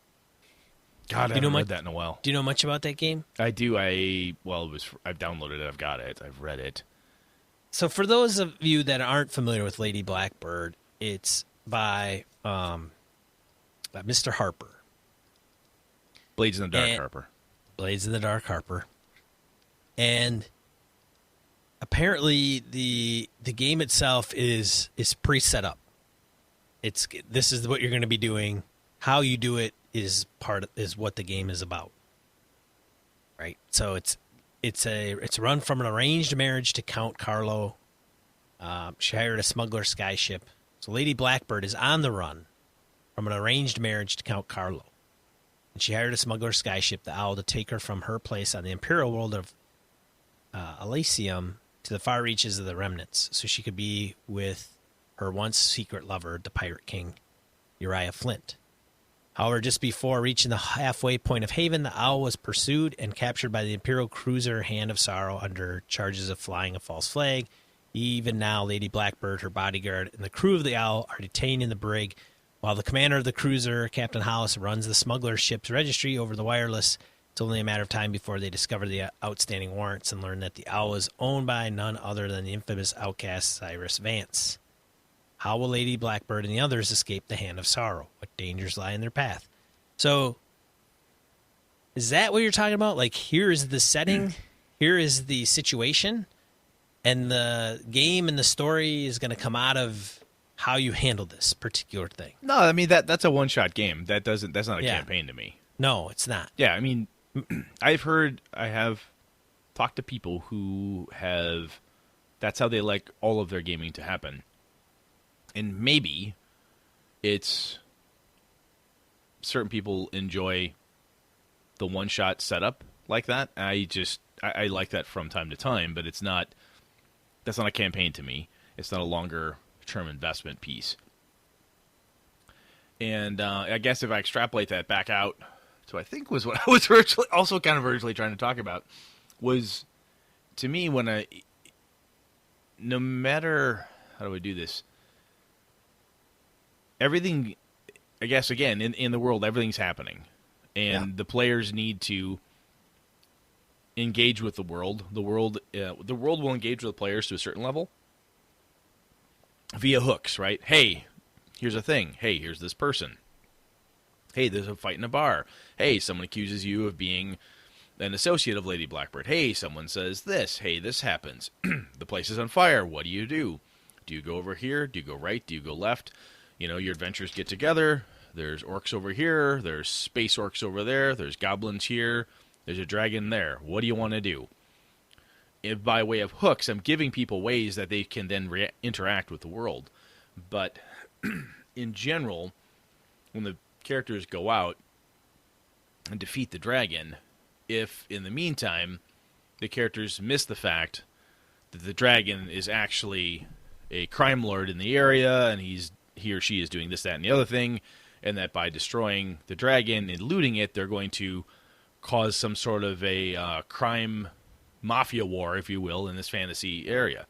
[SPEAKER 2] God, I haven't read that in a while.
[SPEAKER 1] Do you know much about that game?
[SPEAKER 2] I do. I've downloaded it. I've got it. I've read it.
[SPEAKER 1] So for those of you that aren't familiar with Lady Blackbird, it's by Mr. Harper.
[SPEAKER 2] Blades in the Dark Harper.
[SPEAKER 1] Blades in the Dark Harper. And apparently the game itself is pre-set up. This is what you're going to be doing. How you do it is what the game is about. Right? So it's a run from an arranged marriage to Count Carlo. She hired a smuggler skyship. So Lady Blackbird is on the run from an arranged marriage to Count Carlo. And she hired a smuggler skyship, the Owl, to take her from her place on the imperial world of Elysium to the far reaches of the Remnants, so she could be with her once secret lover, the Pirate King, Uriah Flint. However, just before reaching the halfway point of Haven, the Owl was pursued and captured by the Imperial cruiser Hand of Sorrow under charges of flying a false flag. Even now, Lady Blackbird, her bodyguard, and the crew of the Owl are detained in the brig, while the commander of the cruiser, Captain Hollis, runs the smuggler ship's registry over the wireless. It's only a matter of time before they discover the outstanding warrants and learn that the Owl is owned by none other than the infamous outcast Cyrus Vance. How will Lady Blackbird and the others escape the hand of sorrow? What dangers lie in their path? So, is that what you're talking about? Like, here is the setting, here is the situation, and the game and the story is going to come out of how you handle this particular thing.
[SPEAKER 2] No, I mean that's a one-shot game. That's not a
[SPEAKER 1] Yeah.
[SPEAKER 2] campaign to me.
[SPEAKER 1] No, it's not.
[SPEAKER 2] Yeah, I mean, I have talked to people who have, that's how they like all of their gaming to happen. And maybe it's certain people enjoy the one-shot setup like that. I like that from time to time, but that's not a campaign to me. It's not a longer-term investment piece. And I guess if I extrapolate that back out, so I think was what I was originally trying to talk about, was, to me, no matter, how do I do this? Everything, I guess, again, in the world, everything's happening. And the players need to engage with the world. The world will engage with the players to a certain level via hooks, right? Hey, here's a thing. Hey, here's this person. Hey, there's a fight in a bar. Hey, someone accuses you of being an associate of Lady Blackbird. Hey, someone says this. Hey, this happens. The place is on fire. What do you do? Do you go over here? Do you go right? Do you go left? You know, your adventures get together. There's orcs over here. There's space orcs over there. There's goblins here. There's a dragon there. What do you want to do? If by way of hooks, I'm giving people ways that they can then interact with the world. But in general, when the characters go out and defeat the dragon, if in the meantime the characters miss the fact that the dragon is actually a crime lord in the area and he or she is doing this, that, and the other thing, and that by destroying the dragon and looting it, they're going to cause some sort of a crime mafia war, if you will, in this fantasy area.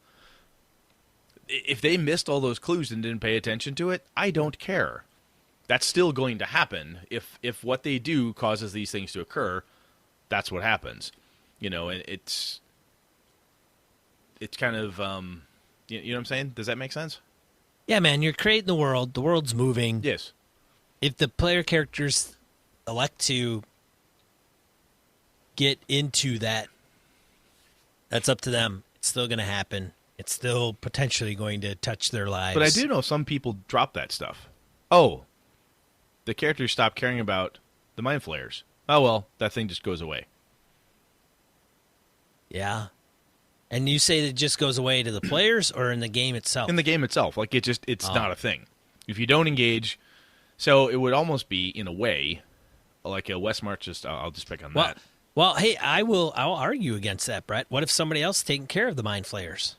[SPEAKER 2] If they missed all those clues and didn't pay attention to it, I don't care. That's still going to happen. If what they do causes these things to occur, that's what happens. You know, and it's kind of, you know what I'm saying? Does that make sense?
[SPEAKER 1] Yeah, man, you're creating the world. The world's moving.
[SPEAKER 2] Yes.
[SPEAKER 1] If the player characters elect to get into that, that's up to them. It's still going to happen. It's still potentially going to touch their lives.
[SPEAKER 2] But I do know some people drop that stuff. Oh, the characters stop caring about the mind flayers. Oh, well, that thing just goes away.
[SPEAKER 1] Yeah. And you say that it just goes away to the players or in the game itself?
[SPEAKER 2] In the game itself. Like, it's not a thing. If you don't engage... So it would almost be, in a way, like a West March, I'll just pick on that.
[SPEAKER 1] Well, hey, I'll argue against that, Brett. What if somebody else is taking care of the mind flayers?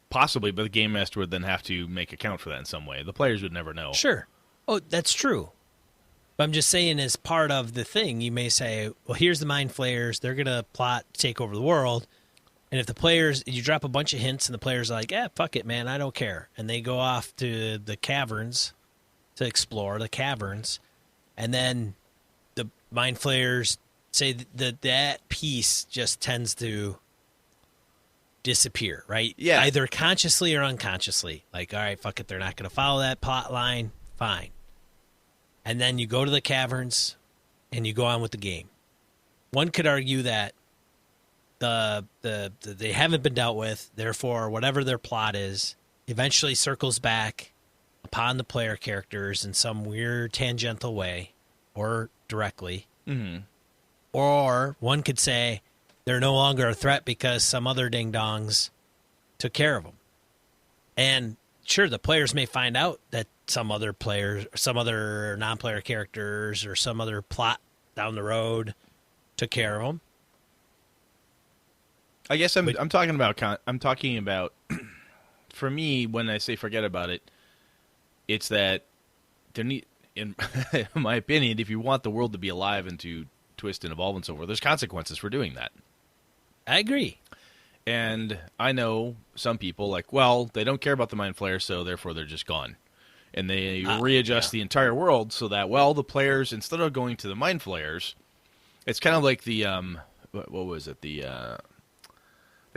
[SPEAKER 2] Possibly, but the game master would then have to make account for that in some way. The players would never know.
[SPEAKER 1] Sure. Oh, that's true. But I'm just saying, as part of the thing, you may say, well, here's the mind flayers. They're going to plot to take over the world. And if the players, you drop a bunch of hints and the players are like, fuck it, man, I don't care. And they go off to the caverns to explore the caverns. And then the mind flayers say that piece just tends to disappear, right?
[SPEAKER 2] Yeah.
[SPEAKER 1] Either consciously or unconsciously. Like, all right, fuck it, they're not going to follow that plot line. Fine. And then you go to the caverns and you go on with the game. One could argue that they haven't been dealt with, therefore whatever their plot is eventually circles back upon the player characters in some weird tangential way or directly.
[SPEAKER 2] Mm-hmm.
[SPEAKER 1] Or one could say they're no longer a threat because some other ding-dongs took care of them. And sure, the players may find out that some other players, some other non-player characters, or some other plot down the road took care of them.
[SPEAKER 2] I guess I'm talking about for me, when I say forget about it, it's that there in my opinion, if you want the world to be alive and to twist and evolve and so forth, there's consequences for doing that.
[SPEAKER 1] I agree.
[SPEAKER 2] And I know some people like, well, they don't care about the mind flayer, so therefore they're just gone. And they readjust the entire world so that, well, the players, instead of going to the mind flayers, it's kind of like the, what was it, the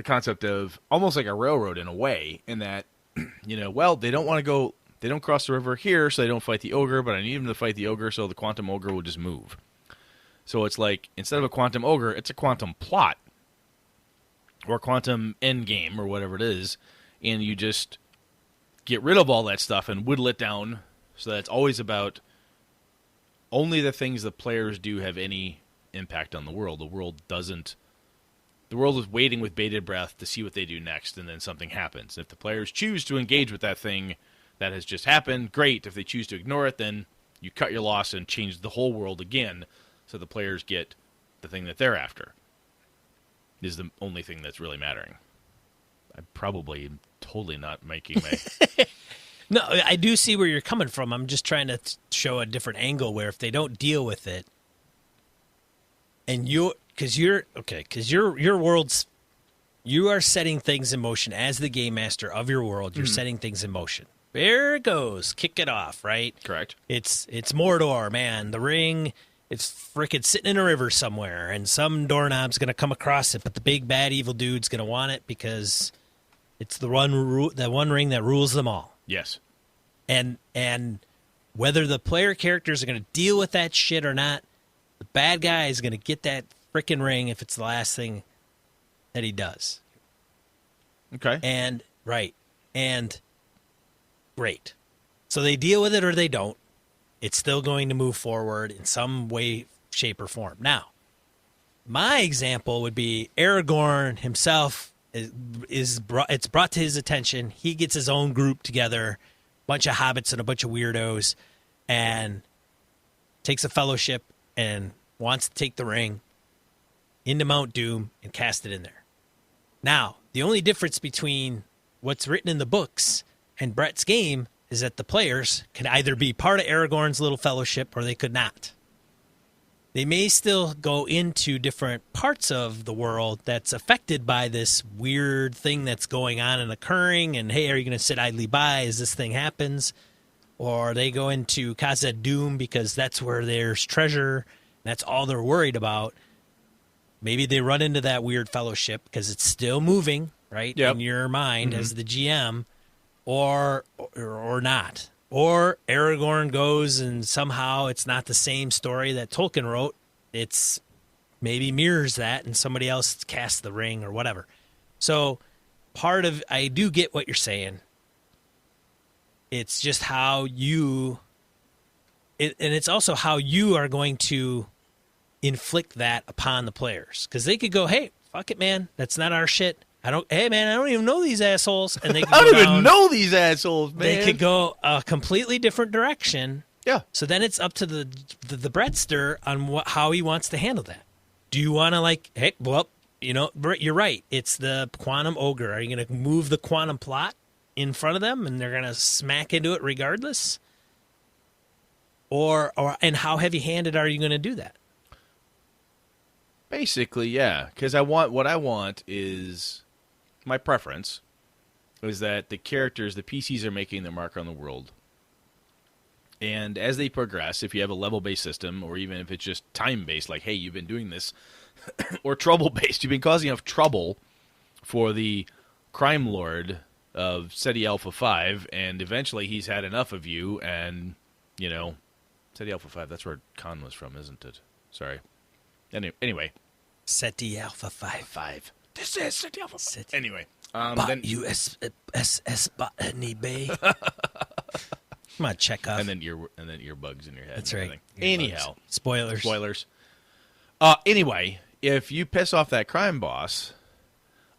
[SPEAKER 2] concept of almost like a railroad in a way, in that well, they don't want to go, they don't cross the river here, so they don't fight the ogre, but I need them to fight the ogre, so the quantum ogre will just move. So it's like, instead of a quantum ogre, it's a quantum plot, or quantum endgame, or whatever it is, and you just get rid of all that stuff and whittle it down, so that it's always about only the things the players do have any impact on the world. The world is waiting with bated breath to see what they do next, and then something happens. If the players choose to engage with that thing that has just happened, great. If they choose to ignore it, then you cut your loss and change the whole world again, so the players get the thing that they're after. Is the only thing that's really mattering. I'm probably totally not making my...
[SPEAKER 1] No, I do see where you're coming from. I'm just trying to show a different angle where if they don't deal with it, and your world's, you are setting things in motion as the game master of your world. You're setting things in motion. There it goes. Kick it off, right?
[SPEAKER 2] Correct.
[SPEAKER 1] It's Mordor, man. The ring, it's frickin' sitting in a river somewhere, and some doorknob's going to come across it, but the big bad evil dude's going to want it because it's the one ring that rules them all.
[SPEAKER 2] Yes.
[SPEAKER 1] And whether the player characters are going to deal with that shit or not, the bad guy is going to get that frickin' ring if it's the last thing that he does.
[SPEAKER 2] Okay.
[SPEAKER 1] And great. So they deal with it or they don't. It's still going to move forward in some way, shape, or form. Now, my example would be Aragorn himself it's brought to his attention. He gets his own group together, a bunch of hobbits and a bunch of weirdos, and takes a fellowship and wants to take the ring into Mount Doom and cast it in there. Now, the only difference between what's written in the books and Brett's game is that the players could either be part of Aragorn's little fellowship or they could not. They may still go into different parts of the world that's affected by this weird thing that's going on and occurring, and hey, are you going to sit idly by as this thing happens? Or they go into Khazad Dûm because that's where there's treasure, that's all they're worried about. Maybe they run into that weird fellowship because it's still moving, right, in your mind as the GM, or not. Or Aragorn goes and somehow it's not the same story that Tolkien wrote. It's maybe mirrors that and somebody else casts the ring or whatever. So I do get what you're saying. It's just how and it's also how you are going to inflict that upon the players. Because they could go, hey, fuck it, man. That's not our shit. Hey, man, I don't even know these assholes. And they
[SPEAKER 2] I don't even know these assholes, man.
[SPEAKER 1] They could go a completely different direction.
[SPEAKER 2] Yeah.
[SPEAKER 1] So then it's up to the Brettster on how he wants to handle that. Do you want to hey, well, you're right. It's the quantum ogre. Are you going to move the quantum plot in front of them and they're going to smack into it regardless? And how heavy-handed are you going to do that?
[SPEAKER 2] Basically, yeah. Because what I want is... My preference is that the characters, the PCs, are making their mark on the world. And as they progress, if you have a level-based system, or even if it's just time-based, like, hey, you've been doing this, or trouble-based, you've been causing enough trouble for the crime lord of SETI Alpha 5, and eventually he's had enough of you, and, SETI Alpha 5, that's where Khan was from, isn't it? Sorry. Anyway.
[SPEAKER 1] SETI Alpha 5.
[SPEAKER 2] This is SETI Alpha 5. Anyway.
[SPEAKER 1] Then USS Botany Bay. Come on, Chekhov.
[SPEAKER 2] And then earbuds in your head.
[SPEAKER 1] That's right.
[SPEAKER 2] Anyhow.
[SPEAKER 1] Spoilers.
[SPEAKER 2] Anyway, if you piss off that crime boss,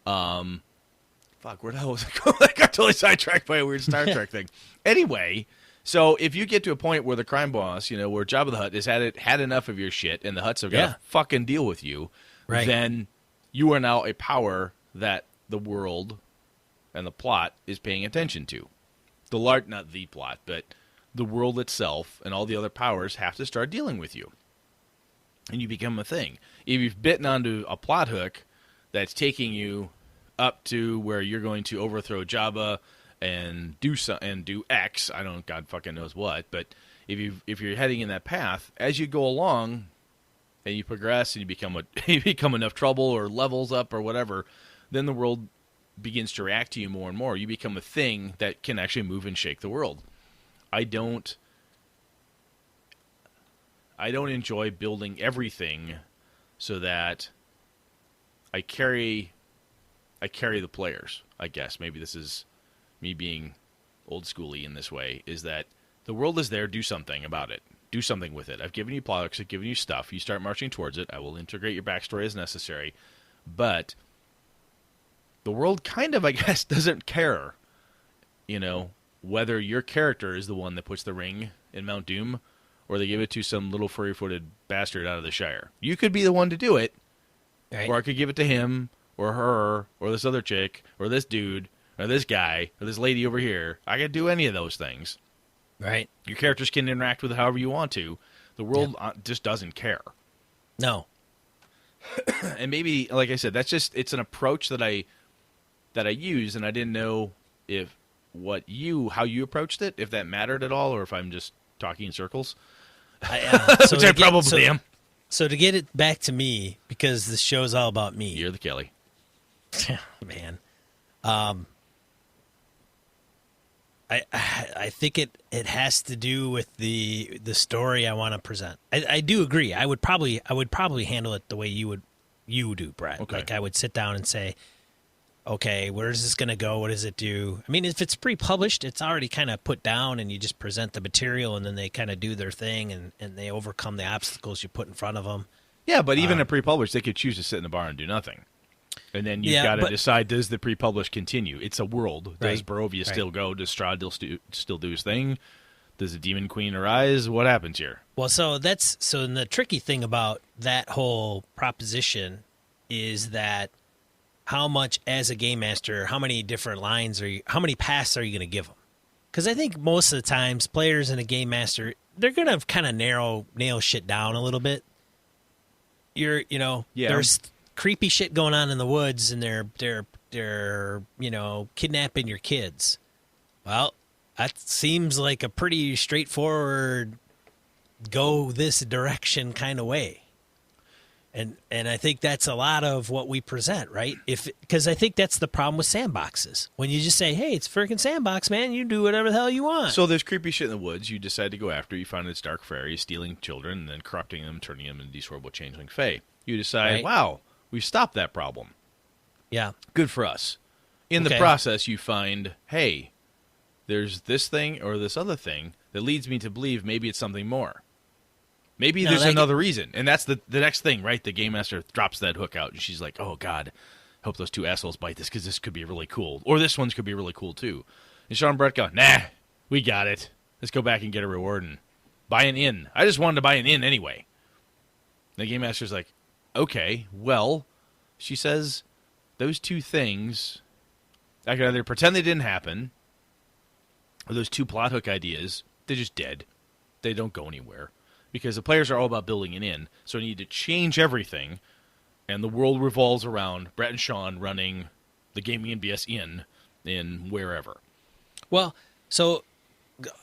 [SPEAKER 2] where the hell was I going? I got totally sidetracked by a weird Star Trek thing. Anyway, so if you get to a point where the crime boss, where Jabba the Hutt has had enough of your shit, and the Hutts have got to fucking deal with you, then you are now a power that the world and the plot is paying attention to. Not the plot, but the world itself and all the other powers have to start dealing with you. And you become a thing. If you've bitten onto a plot hook that's taking you up to where you're going to overthrow Jabba and do X, I don't, God fucking knows what, but if you're heading in that path, as you go along and you progress and you become enough trouble or levels up or whatever, then the world begins to react to you more and more. You become a thing that can actually move and shake the world. I don't enjoy building everything so that I carry the players. I guess maybe this is me being old schooly in this way, is that the world is there, do something about it. Do something with it. I've given you products, I've given you stuff. You start marching towards it. I will integrate your backstory as necessary. But the world kind of, I guess, doesn't care, whether your character is the one that puts the ring in Mount Doom or they give it to some little furry-footed bastard out of the Shire. You could be the one to do it,
[SPEAKER 1] Right.
[SPEAKER 2] or I could give it to him or her or this other chick or this dude or this guy or this lady over here. I could do any of those things.
[SPEAKER 1] Right.
[SPEAKER 2] Your characters can interact with it however you want to. The world just doesn't care.
[SPEAKER 1] No.
[SPEAKER 2] And maybe, like I said, it's an approach that I use, and I didn't know how you approached it, if that mattered at all, or if I'm just talking in circles. Which I probably am.
[SPEAKER 1] So to get it back to me, because this show's all about me.
[SPEAKER 2] You're the Kelly.
[SPEAKER 1] Man. I think it has to do with the story I want to present. I do agree. I would probably handle it the way you do, Brett.
[SPEAKER 2] Okay.
[SPEAKER 1] Like I would sit down and say, okay, where is this going to go? What does it do? I mean, if it's pre-published, it's already kind of put down, and you just present the material, and then they kind of do their thing, and they overcome the obstacles you put in front of them.
[SPEAKER 2] Yeah, but even a pre-published, they could choose to sit in the bar and do nothing. And then you've got to decide, does the pre-published continue? It's a world. Does Barovia still go? Does Strahd still do his thing? Does the Demon Queen arise? What happens here?
[SPEAKER 1] Well, so the tricky thing about that whole proposition is that how much, as a game master, how many different lines how many paths are you going to give them? Because I think most of the times players and a game master, they're going to kind of nail shit down a little bit. There's creepy shit going on in the woods, and they're kidnapping your kids. Well, that seems like a pretty straightforward go this direction kind of way. And I think that's a lot of what we present, right? Because I think that's the problem with sandboxes. When you just say, hey, it's a freaking sandbox, man, you do whatever the hell you want.
[SPEAKER 2] So there's creepy shit in the woods. You decide to go after. You find it's dark fairies stealing children and then corrupting them, turning them into these horrible changeling fae. You decide, wow, we've stopped that problem.
[SPEAKER 1] Yeah.
[SPEAKER 2] Good for us. In the process, you find, hey, there's this thing or this other thing that leads me to believe maybe it's something more. Maybe there's another reason. And that's the next thing, right? The game master drops that hook out, and she's like, oh, God, hope those two assholes bite this, because this could be really cool. Or this one's could be really cool, too. And Sean and Brett go, nah, we got it. Let's go back and get a reward and buy an inn. I just wanted to buy an inn anyway. The game master's like, okay, well, she says those two things, I can either pretend they didn't happen, or those two plot hook ideas, they're just dead. They don't go anywhere. Because the players are all about building an inn, so I need to change everything, and the world revolves around Brett and Sean running the Gaming NBS Inn in wherever.
[SPEAKER 1] Well, so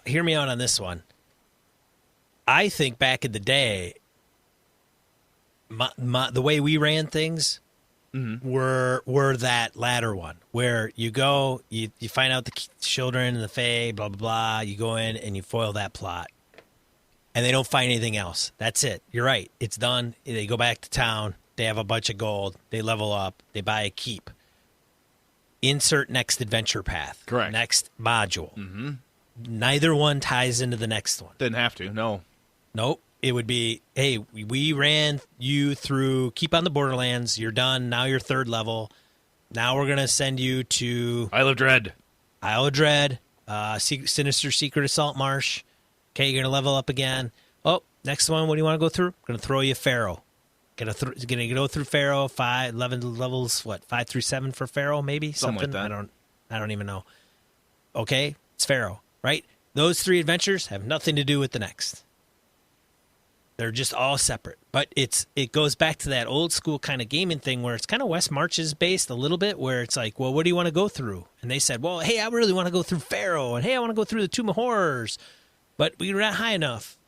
[SPEAKER 1] hear me out on this one. I think back in the day, the way we ran things were that latter one, where you go, you find out the children and the fae, blah, blah, blah, you go in and you foil that plot. And they don't find anything else. That's it. You're right. It's done. They go back to town. They have a bunch of gold. They level up. They buy a keep. Insert next adventure path.
[SPEAKER 2] Correct.
[SPEAKER 1] Next module. Mm-hmm. Neither one ties into the next one.
[SPEAKER 2] Didn't have to, no.
[SPEAKER 1] Nope. It would be, hey, we ran you through Keep on the Borderlands. You're done. Now you're third level. Now we're going to send you to
[SPEAKER 2] Isle of Dread.
[SPEAKER 1] Sinister Secret Assault Marsh. Okay, you're going to level up again. Oh, next one, what do you want to go through? I'm going to throw you Pharaoh. Going to go through Pharaoh, 11 levels, 5 through 7 for Pharaoh, maybe?
[SPEAKER 2] Something like that.
[SPEAKER 1] I don't even know. Okay, it's Pharaoh, right? Those three adventures have nothing to do with the next. They're just all separate. But it goes back to that old school kind of gaming thing where it's kind of West Marches based a little bit, where it's like, well, what do you want to go through? And they said, well, hey, I really want to go through Pharaoh, and hey, I want to go through the Tomb of Horrors. But we were not high enough.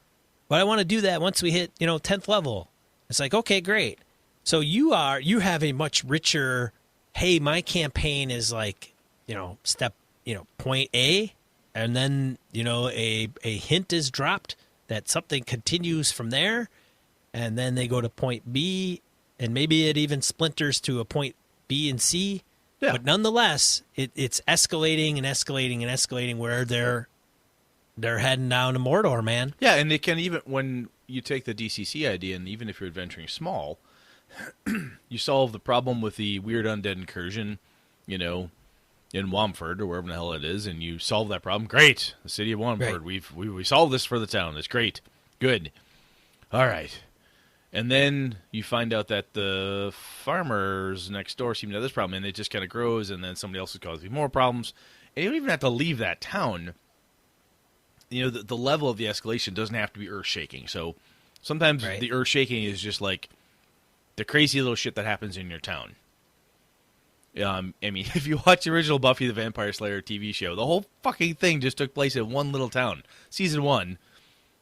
[SPEAKER 1] But I want to do that once we hit, 10th level. It's like, okay, great. So you have a much richer hey, my campaign is like, step, point A, and then, a hint is dropped that something continues from there, and then they go to point B, and maybe it even splinters to a point B and C.
[SPEAKER 2] Yeah.
[SPEAKER 1] But nonetheless, it's escalating and escalating and escalating where they're heading down to Mordor, man.
[SPEAKER 2] Yeah, and it can even, when you take the DCC idea, and even if you're adventuring small, you solve the problem with the weird undead incursion, in Wamford or wherever the hell it is, and you solve that problem. Great, the city of Wamford.
[SPEAKER 1] Right.
[SPEAKER 2] We solved this for the town. It's great, good. All right, and then you find out that the farmers next door seem to have this problem, and it just kind of grows, and then somebody else is causing more problems, and you don't even have to leave that town. The level of the escalation doesn't have to be earth-shaking. So sometimes
[SPEAKER 1] Right.
[SPEAKER 2] the earth-shaking is just like the crazy little shit that happens in your town. If you watch the original Buffy the Vampire Slayer TV show, the whole fucking thing just took place in one little town. Season 1.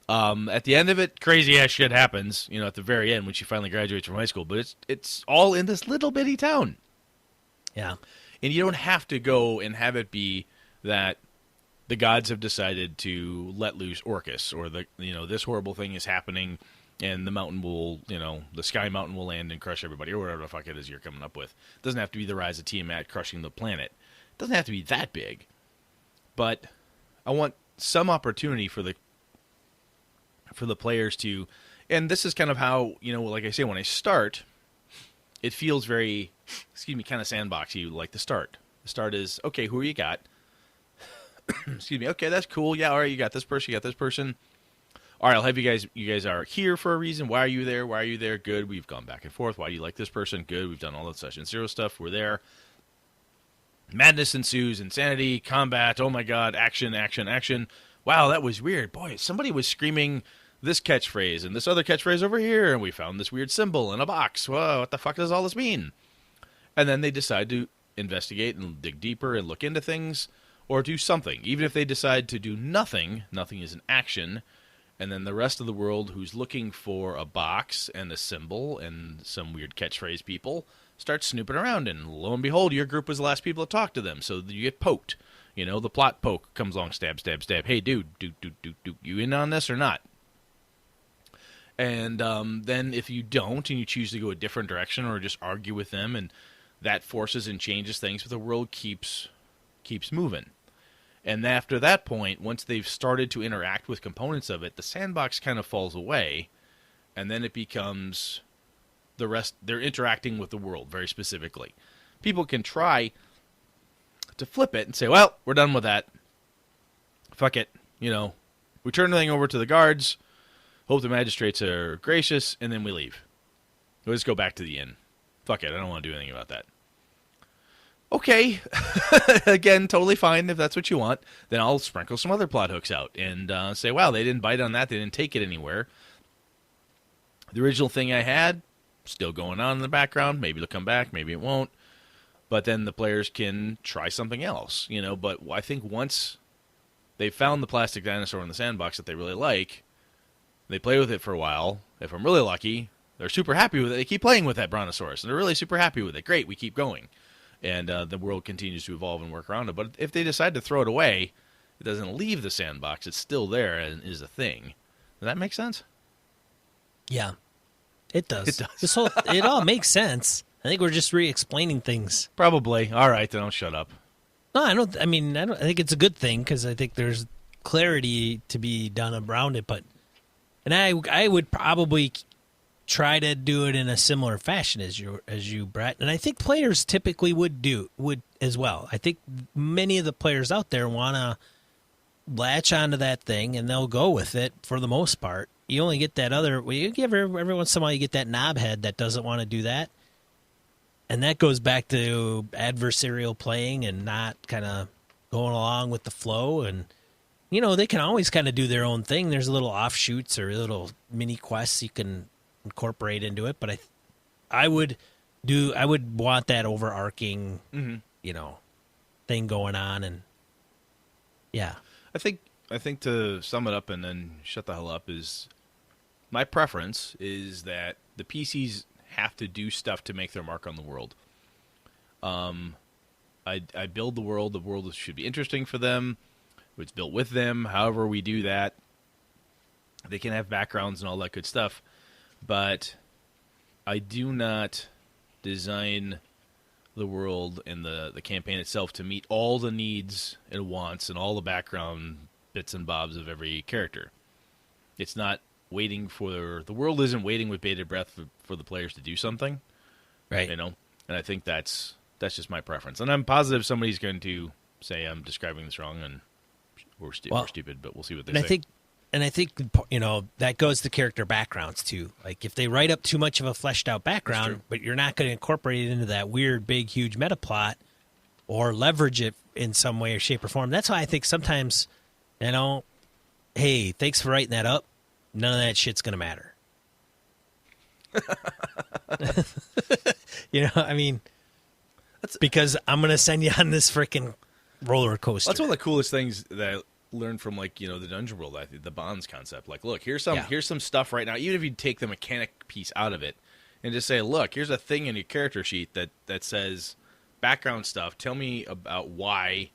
[SPEAKER 2] At the end of it, crazy-ass shit happens, at the very end when she finally graduates from high school. But it's all in this little bitty town.
[SPEAKER 1] Yeah.
[SPEAKER 2] And you don't have to go and have it be that the gods have decided to let loose Orcus, or this horrible thing is happening, and the mountain will, the sky mountain will land and crush everybody, or whatever the fuck it is you're coming up with. It doesn't have to be the rise of Tiamat crushing the planet. It doesn't have to be that big, but I want some opportunity for the players to, and this is kind of how, like I say, when I start, it feels very, kind of sandboxy, like the start. The start is, okay, who you got? Excuse me. Okay, that's cool. Yeah, all right, you got this person, you got this person. All right, I'll have you guys are here for a reason. Why are you there? Why are you there? Good. We've gone back and forth. Why do you like this person? Good. We've done all that session 0 stuff. We're there. Madness ensues. Insanity. Combat. Oh, my God. Action, action, action. Wow, that was weird. Boy, somebody was screaming this catchphrase and this other catchphrase over here, and we found this weird symbol in a box. Whoa, what the fuck does all this mean? And then they decide to investigate and dig deeper and look into things, or do something. Even if they decide to do nothing, nothing is an action, and then the rest of the world who's looking for a box and a symbol and some weird catchphrase people start snooping around, and lo and behold, your group was the last people to talk to them, so you get poked. The plot poke comes along, stab, stab, stab. Hey, dude, you in on this or not? And then if you don't, and you choose to go a different direction or just argue with them, and that forces and changes things, but the world keeps moving. And after that point, once they've started to interact with components of it, the sandbox kind of falls away, and then it becomes the rest. They're interacting with the world very specifically. People can try to flip it and say, well, we're done with that. Fuck it. We turn the thing over to the guards, hope the magistrates are gracious, and then we leave. We'll just go back to the inn. Fuck it, I don't want to do anything about that. Okay, again, totally fine if that's what you want. Then I'll sprinkle some other plot hooks out and say, wow, they didn't bite on that. They didn't take it anywhere. The original thing I had, still going on in the background. Maybe it'll come back, maybe it won't. But then the players can try something else, But I think once they've found the plastic dinosaur in the sandbox that they really like, they play with it for a while. If I'm really lucky, they're super happy with it. They keep playing with that brontosaurus, and they're really super happy with it. Great, we keep going. And the world continues to evolve and work around it. But if they decide to throw it away, it doesn't leave the sandbox. It's still there and is a thing. Does that make sense?
[SPEAKER 1] Yeah, it does.
[SPEAKER 2] It does.
[SPEAKER 1] It all makes sense. I think we're just re-explaining things.
[SPEAKER 2] Probably. All right, then I'll shut up.
[SPEAKER 1] No, I don't. I think it's a good thing because I think there's clarity to be done around it. And I would probably try to do it in a similar fashion as you, Brett. And I think players typically would as well. I think many of the players out there want to latch onto that thing, and they'll go with it for the most part. You only get that every once in a while you get that knobhead that doesn't want to do that. And that goes back to adversarial playing and not kind of going along with the flow. And, they can always kind of do their own thing. There's little offshoots or little mini quests you can incorporate into it. But I would want that overarching, thing going on. And, yeah.
[SPEAKER 2] I think to sum it up and then shut the hell up is my preference is that the PCs have to do stuff to make their mark on the world. I build the world. The world should be interesting for them. It's built with them. However we do that, they can have backgrounds and all that good stuff. But I do not design the world and the campaign itself to meet all the needs and wants and all the background bits and bobs of every character. It's not waiting for... The world isn't waiting with bated breath for the players to do something.
[SPEAKER 1] Right.
[SPEAKER 2] You know? And I think that's just my preference. And I'm positive somebody's going to say I'm describing this wrong and we're stupid, but we'll see what they say.
[SPEAKER 1] I think, that goes to character backgrounds, too. Like, if they write up too much of a fleshed-out background, but you're not going to incorporate it into that weird, big, huge meta plot or leverage it in some way or shape or form, that's why I think sometimes, hey, thanks for writing that up. None of that shit's going to matter. That's because I'm going to send you on this freaking roller coaster.
[SPEAKER 2] That's one of the coolest things that I learned from, the Dungeon World, the bonds concept. Like, look, here's some stuff right now. Even if you take the mechanic piece out of it and just say, look, here's a thing in your character sheet that says background stuff. Tell me about why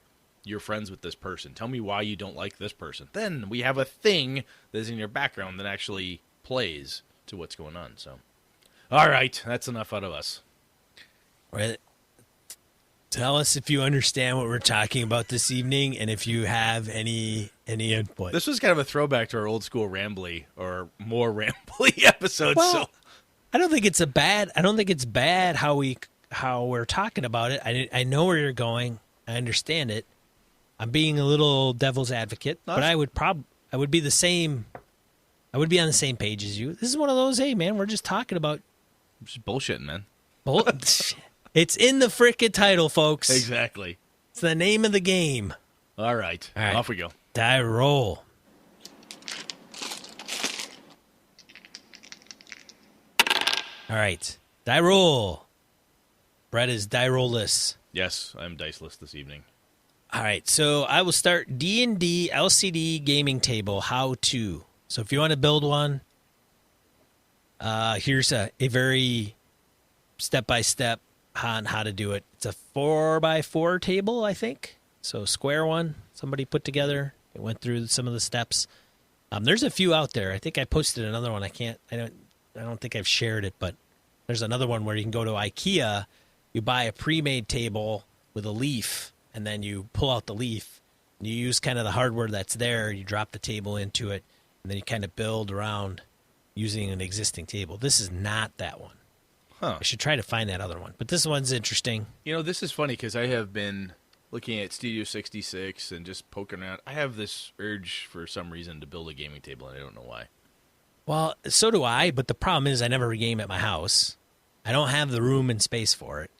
[SPEAKER 2] you're friends with this person. Tell me why you don't like this person. Then we have a thing that's in your background that actually plays to what's going on. So, all right, that's enough out of us.
[SPEAKER 1] Right. Tell us if you understand what we're talking about this evening, and if you have any input.
[SPEAKER 2] This was kind of a throwback to our old school rambly or more rambly episodes.
[SPEAKER 1] Well,
[SPEAKER 2] so
[SPEAKER 1] I don't think it's bad how we're talking about it. I know where you're going. I understand it. I'm being a little devil's advocate, but I would be the same. I would be on the same page as you. This is one of those. Hey, man, we're just talking about
[SPEAKER 2] just bullshitting, man.
[SPEAKER 1] It's in the frickin' title, folks.
[SPEAKER 2] Exactly.
[SPEAKER 1] It's the name of the game.
[SPEAKER 2] All right. Off we go.
[SPEAKER 1] Die roll. All right. Die roll. Brett is die roll-less.
[SPEAKER 2] Yes, I'm diceless this evening.
[SPEAKER 1] All right. So I will start D&D LCD gaming table how-to. So if you want to build one, here's a very step-by-step on how to do it. It's a 4x4 table, I think. So square one, somebody put together. It went through some of the steps. There's a few out there. I think I posted another one. I don't think I've shared it, but there's another one where you can go to IKEA, you buy a pre-made table with a leaf, and then you pull out the leaf. And you use kind of the hardware that's there. You drop the table into it, and then you kind of build around using an existing table. This is not that one.
[SPEAKER 2] Huh.
[SPEAKER 1] I should try to find that other one. But this one's interesting.
[SPEAKER 2] This is funny because I have been looking at Studio 66 and just poking around. I have this urge for some reason to build a gaming table, and I don't know why.
[SPEAKER 1] Well, so do I, but the problem is I never game at my house. I don't have the room and space for it.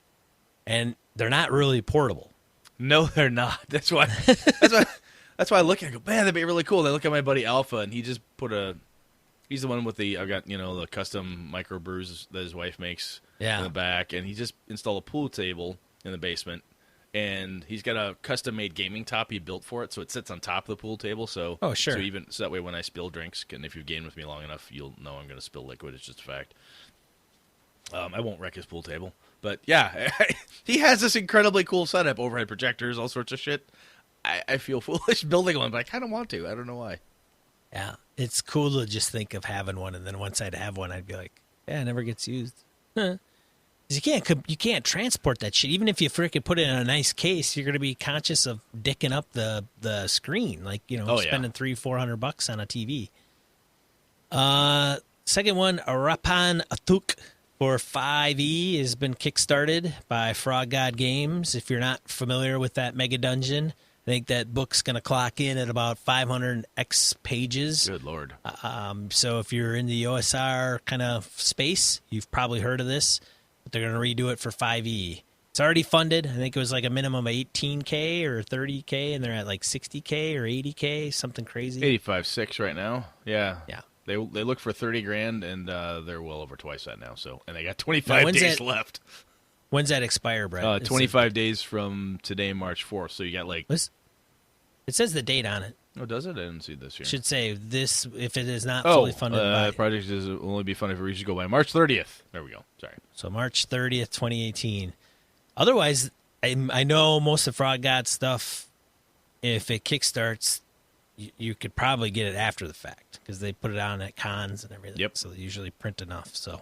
[SPEAKER 1] And they're not really portable.
[SPEAKER 2] No, they're not. That's why I look and I go, man, that'd be really cool. And I look at my buddy Alpha, and he just he's the one with I've got, the custom microbrews that his wife makes in the back. And he just installed a pool table in the basement. And he's got a custom-made gaming top he built for it, so it sits on top of the pool table. So,
[SPEAKER 1] oh, sure.
[SPEAKER 2] So that way when I spill drinks, and if you've gamed with me long enough, you'll know I'm going to spill liquid. It's just a fact. I won't wreck his pool table. But, yeah, he has this incredibly cool setup, overhead projectors, all sorts of shit. I feel foolish building one, but I kind of want to. I don't know why.
[SPEAKER 1] Yeah, it's cool to just think of having one, and then once I'd have one, I'd be like, yeah, it never gets used. Huh. You can't transport that shit. Even if you frickin' put it in a nice case, you're going to be conscious of dicking up the screen, like, spending $300-400 on a TV. Second one, Arapan Atuk for 5e has been kickstarted by Frog God Games. If you're not familiar with that mega dungeon, I think that book's going to clock in at about 500x pages.
[SPEAKER 2] Good Lord.
[SPEAKER 1] So if you're in the OSR kind of space, you've probably heard of this. But they're going to redo it for 5e. It's already funded. I think it was like a minimum of $18K or $30K, and they're at like $60K or $80K, something crazy.
[SPEAKER 2] 85.6 right now. Yeah.
[SPEAKER 1] Yeah.
[SPEAKER 2] They look for $30,000, and they're well over twice that now. So, and they got 25 days left.
[SPEAKER 1] When's that expire, Brett?
[SPEAKER 2] 25 days from today, March 4th. So you got like.
[SPEAKER 1] It says the date on it.
[SPEAKER 2] Oh, does it? I didn't see this here.
[SPEAKER 1] Should say this if it is not fully funded.
[SPEAKER 2] The project will only be funded if it reaches go by March 30th. There we go. Sorry.
[SPEAKER 1] So March 30th, 2018. Otherwise, I know most of Frog God stuff, if it kickstarts, you could probably get it after the fact because they put it on at cons and everything.
[SPEAKER 2] Yep.
[SPEAKER 1] So they usually print enough. So,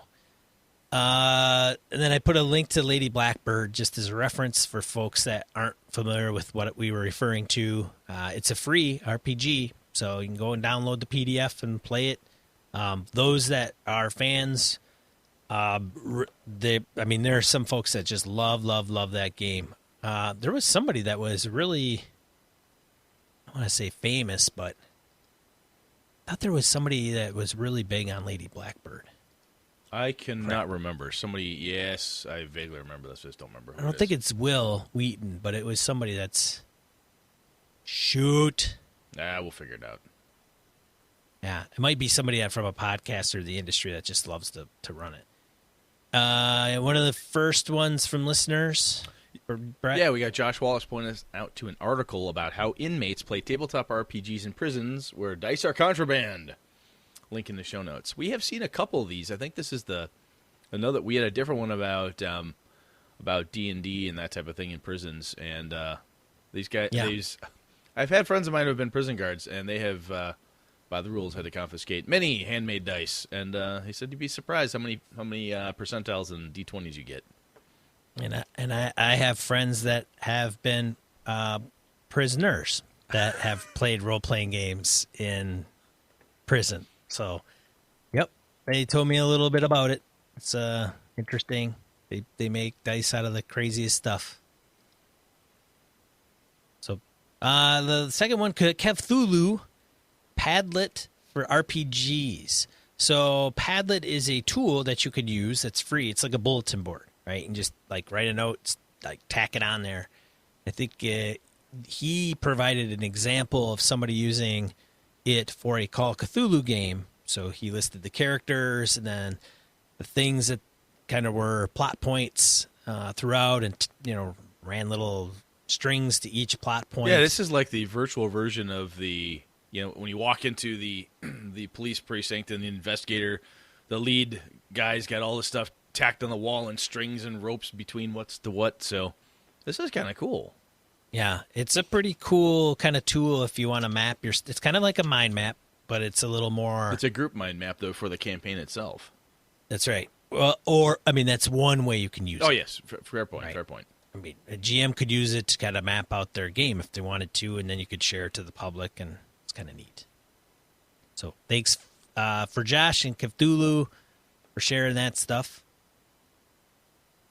[SPEAKER 1] and then I put a link to Lady Blackbird just as a reference for folks that aren't familiar with what we were referring to. It's a free RPG, so you can go and download the PDF and play it. Those that are fans, there are some folks that just love that game. There was somebody that was really, I want to say famous, but I thought there was somebody that was really big on Lady Blackbird.
[SPEAKER 2] I cannot remember. Somebody, yes, I vaguely remember this. I just don't remember who
[SPEAKER 1] I don't think it's Will Wheaton, but it was somebody that's... Shoot.
[SPEAKER 2] We'll figure it out.
[SPEAKER 1] Yeah, it might be somebody from a podcast or the industry that just loves to run it. One of the first ones from listeners... Brett?
[SPEAKER 2] Yeah, we got Josh Wallace pointing us out to an article about how inmates play tabletop RPGs in prisons where dice are contraband. Link in the show notes. We have seen a couple of these. I think this is another. We had a different one about D&D and that type of thing in prisons. And these guys, I've had friends of mine who have been prison guards, and they have, by the rules, had to confiscate many handmade dice. And he said you'd be surprised how many percentiles and D20s you get.
[SPEAKER 1] And I have friends that have been prisoners that have played role-playing games in prison. So, yep, they told me a little bit about it. It's interesting. They make dice out of the craziest stuff. So, the second one, Cthulhu Padlet for RPGs. So, Padlet is a tool that you could use that's free. It's like a bulletin board. Right, and just like write a note, like tack it on there. I think he provided an example of somebody using it for a Call of Cthulhu game. So he listed the characters and then the things that kind of were plot points throughout, and ran little strings to each plot point.
[SPEAKER 2] Yeah, this is like the virtual version of the when you walk into the police precinct and the investigator, the lead guy's got all this stuff tacked on the wall and strings and ropes between what's to what. So this is kind of cool.
[SPEAKER 1] Yeah, it's a pretty cool kind of tool if you want to map your... It's kind of like a mind map, but it's a little more...
[SPEAKER 2] It's a group mind map, though, for the campaign itself.
[SPEAKER 1] That's right. That's one way you can use it.
[SPEAKER 2] Oh, yes. Fair point. Right. Fair point.
[SPEAKER 1] I mean, a GM could use it to kind of map out their game if they wanted to, and then you could share it to the public, and it's kind of neat. So thanks for Josh and Cthulhu for sharing that stuff.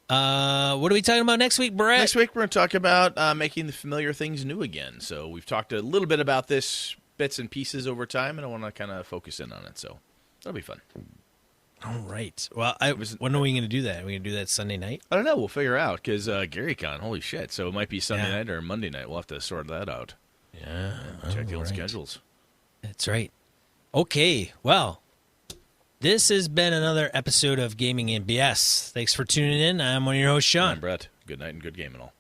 [SPEAKER 1] What are we talking about next week, Brett?
[SPEAKER 2] Next week we're going to talk about making the familiar things new again. So we've talked a little bit about this, bits and pieces over time, and I want to kind of focus in on it. So that'll be fun.
[SPEAKER 1] All right. Well, when are we going to do that? Are we going to do that Sunday night?
[SPEAKER 2] I don't know. We'll figure out because GaryCon, holy shit. So it might be Sunday night or Monday night. We'll have to sort that out.
[SPEAKER 1] Yeah.
[SPEAKER 2] Check the old schedules.
[SPEAKER 1] That's right. Okay. Well, this has been another episode of Gaming and BS. Thanks for tuning in. I'm one of your hosts, Sean.
[SPEAKER 2] I'm Brett. Good night and good game and all.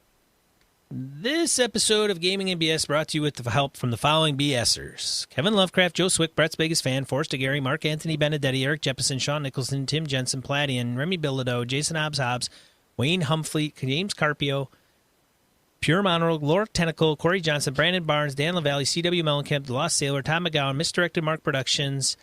[SPEAKER 1] This episode of Gaming and BS brought to you with the help from the following BSers: Kevin Lovecraft, Joe Swick, Brett's biggest fan, Forrest Gary, Mark Anthony Benedetti, Eric Jeppesen, Sean Nicholson, Tim Jensen, Pladian, Remy Bilodeau, Jason Hobbs, Wayne Humfleet, James Carpio, Pure Monroe, Laura Tentacle, Corey Johnson, Brandon Barnes, Dan LaValle, C.W. Mellencamp, The Lost Sailor, Tom McGowan, Misdirected Mark Productions,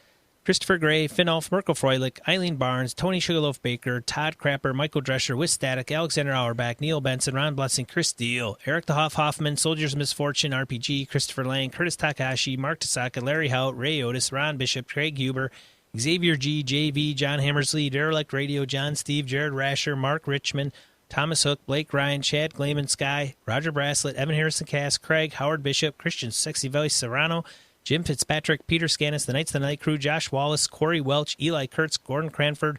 [SPEAKER 1] Christopher Gray, Finnolf, Mirko Froelich, Eileen Barnes, Tony Sugarloaf Baker, Todd Crapper, Michael Drescher, With Static, Alexander Auerbach, Neil Benson, Ron Blessing, Chris Steele, Eric the Hoffman, Soldiers of Misfortune, RPG, Christopher Lang, Curtis Takahashi, Mark Tasaka, Larry Hout, Ray Otis, Ron Bishop, Craig Huber, Xavier G, JV, John Hammersley, Derelict Radio, John Steve, Jared Rasher, Mark Richmond, Thomas Hook, Blake Ryan, Chad Glayman Sky, Roger Braslett, Evan Harrison Cass, Craig, Howard Bishop, Christian Sexy Voice Serrano, Jim Fitzpatrick, Peter Scanis, The Knights of the Night Crew, Josh Wallace, Corey Welch, Eli Kurtz, Gordon Cranford,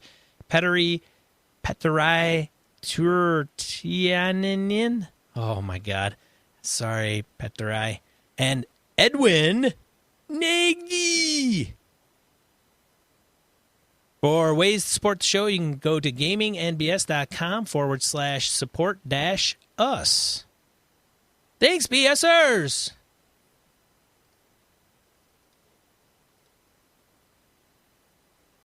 [SPEAKER 1] Peterai Turtianinin. Oh, my God. Sorry, Peterai. And Edwin Nagy. For ways to support the show, you can go to gamingandbs.com/support-us. Thanks, BSers!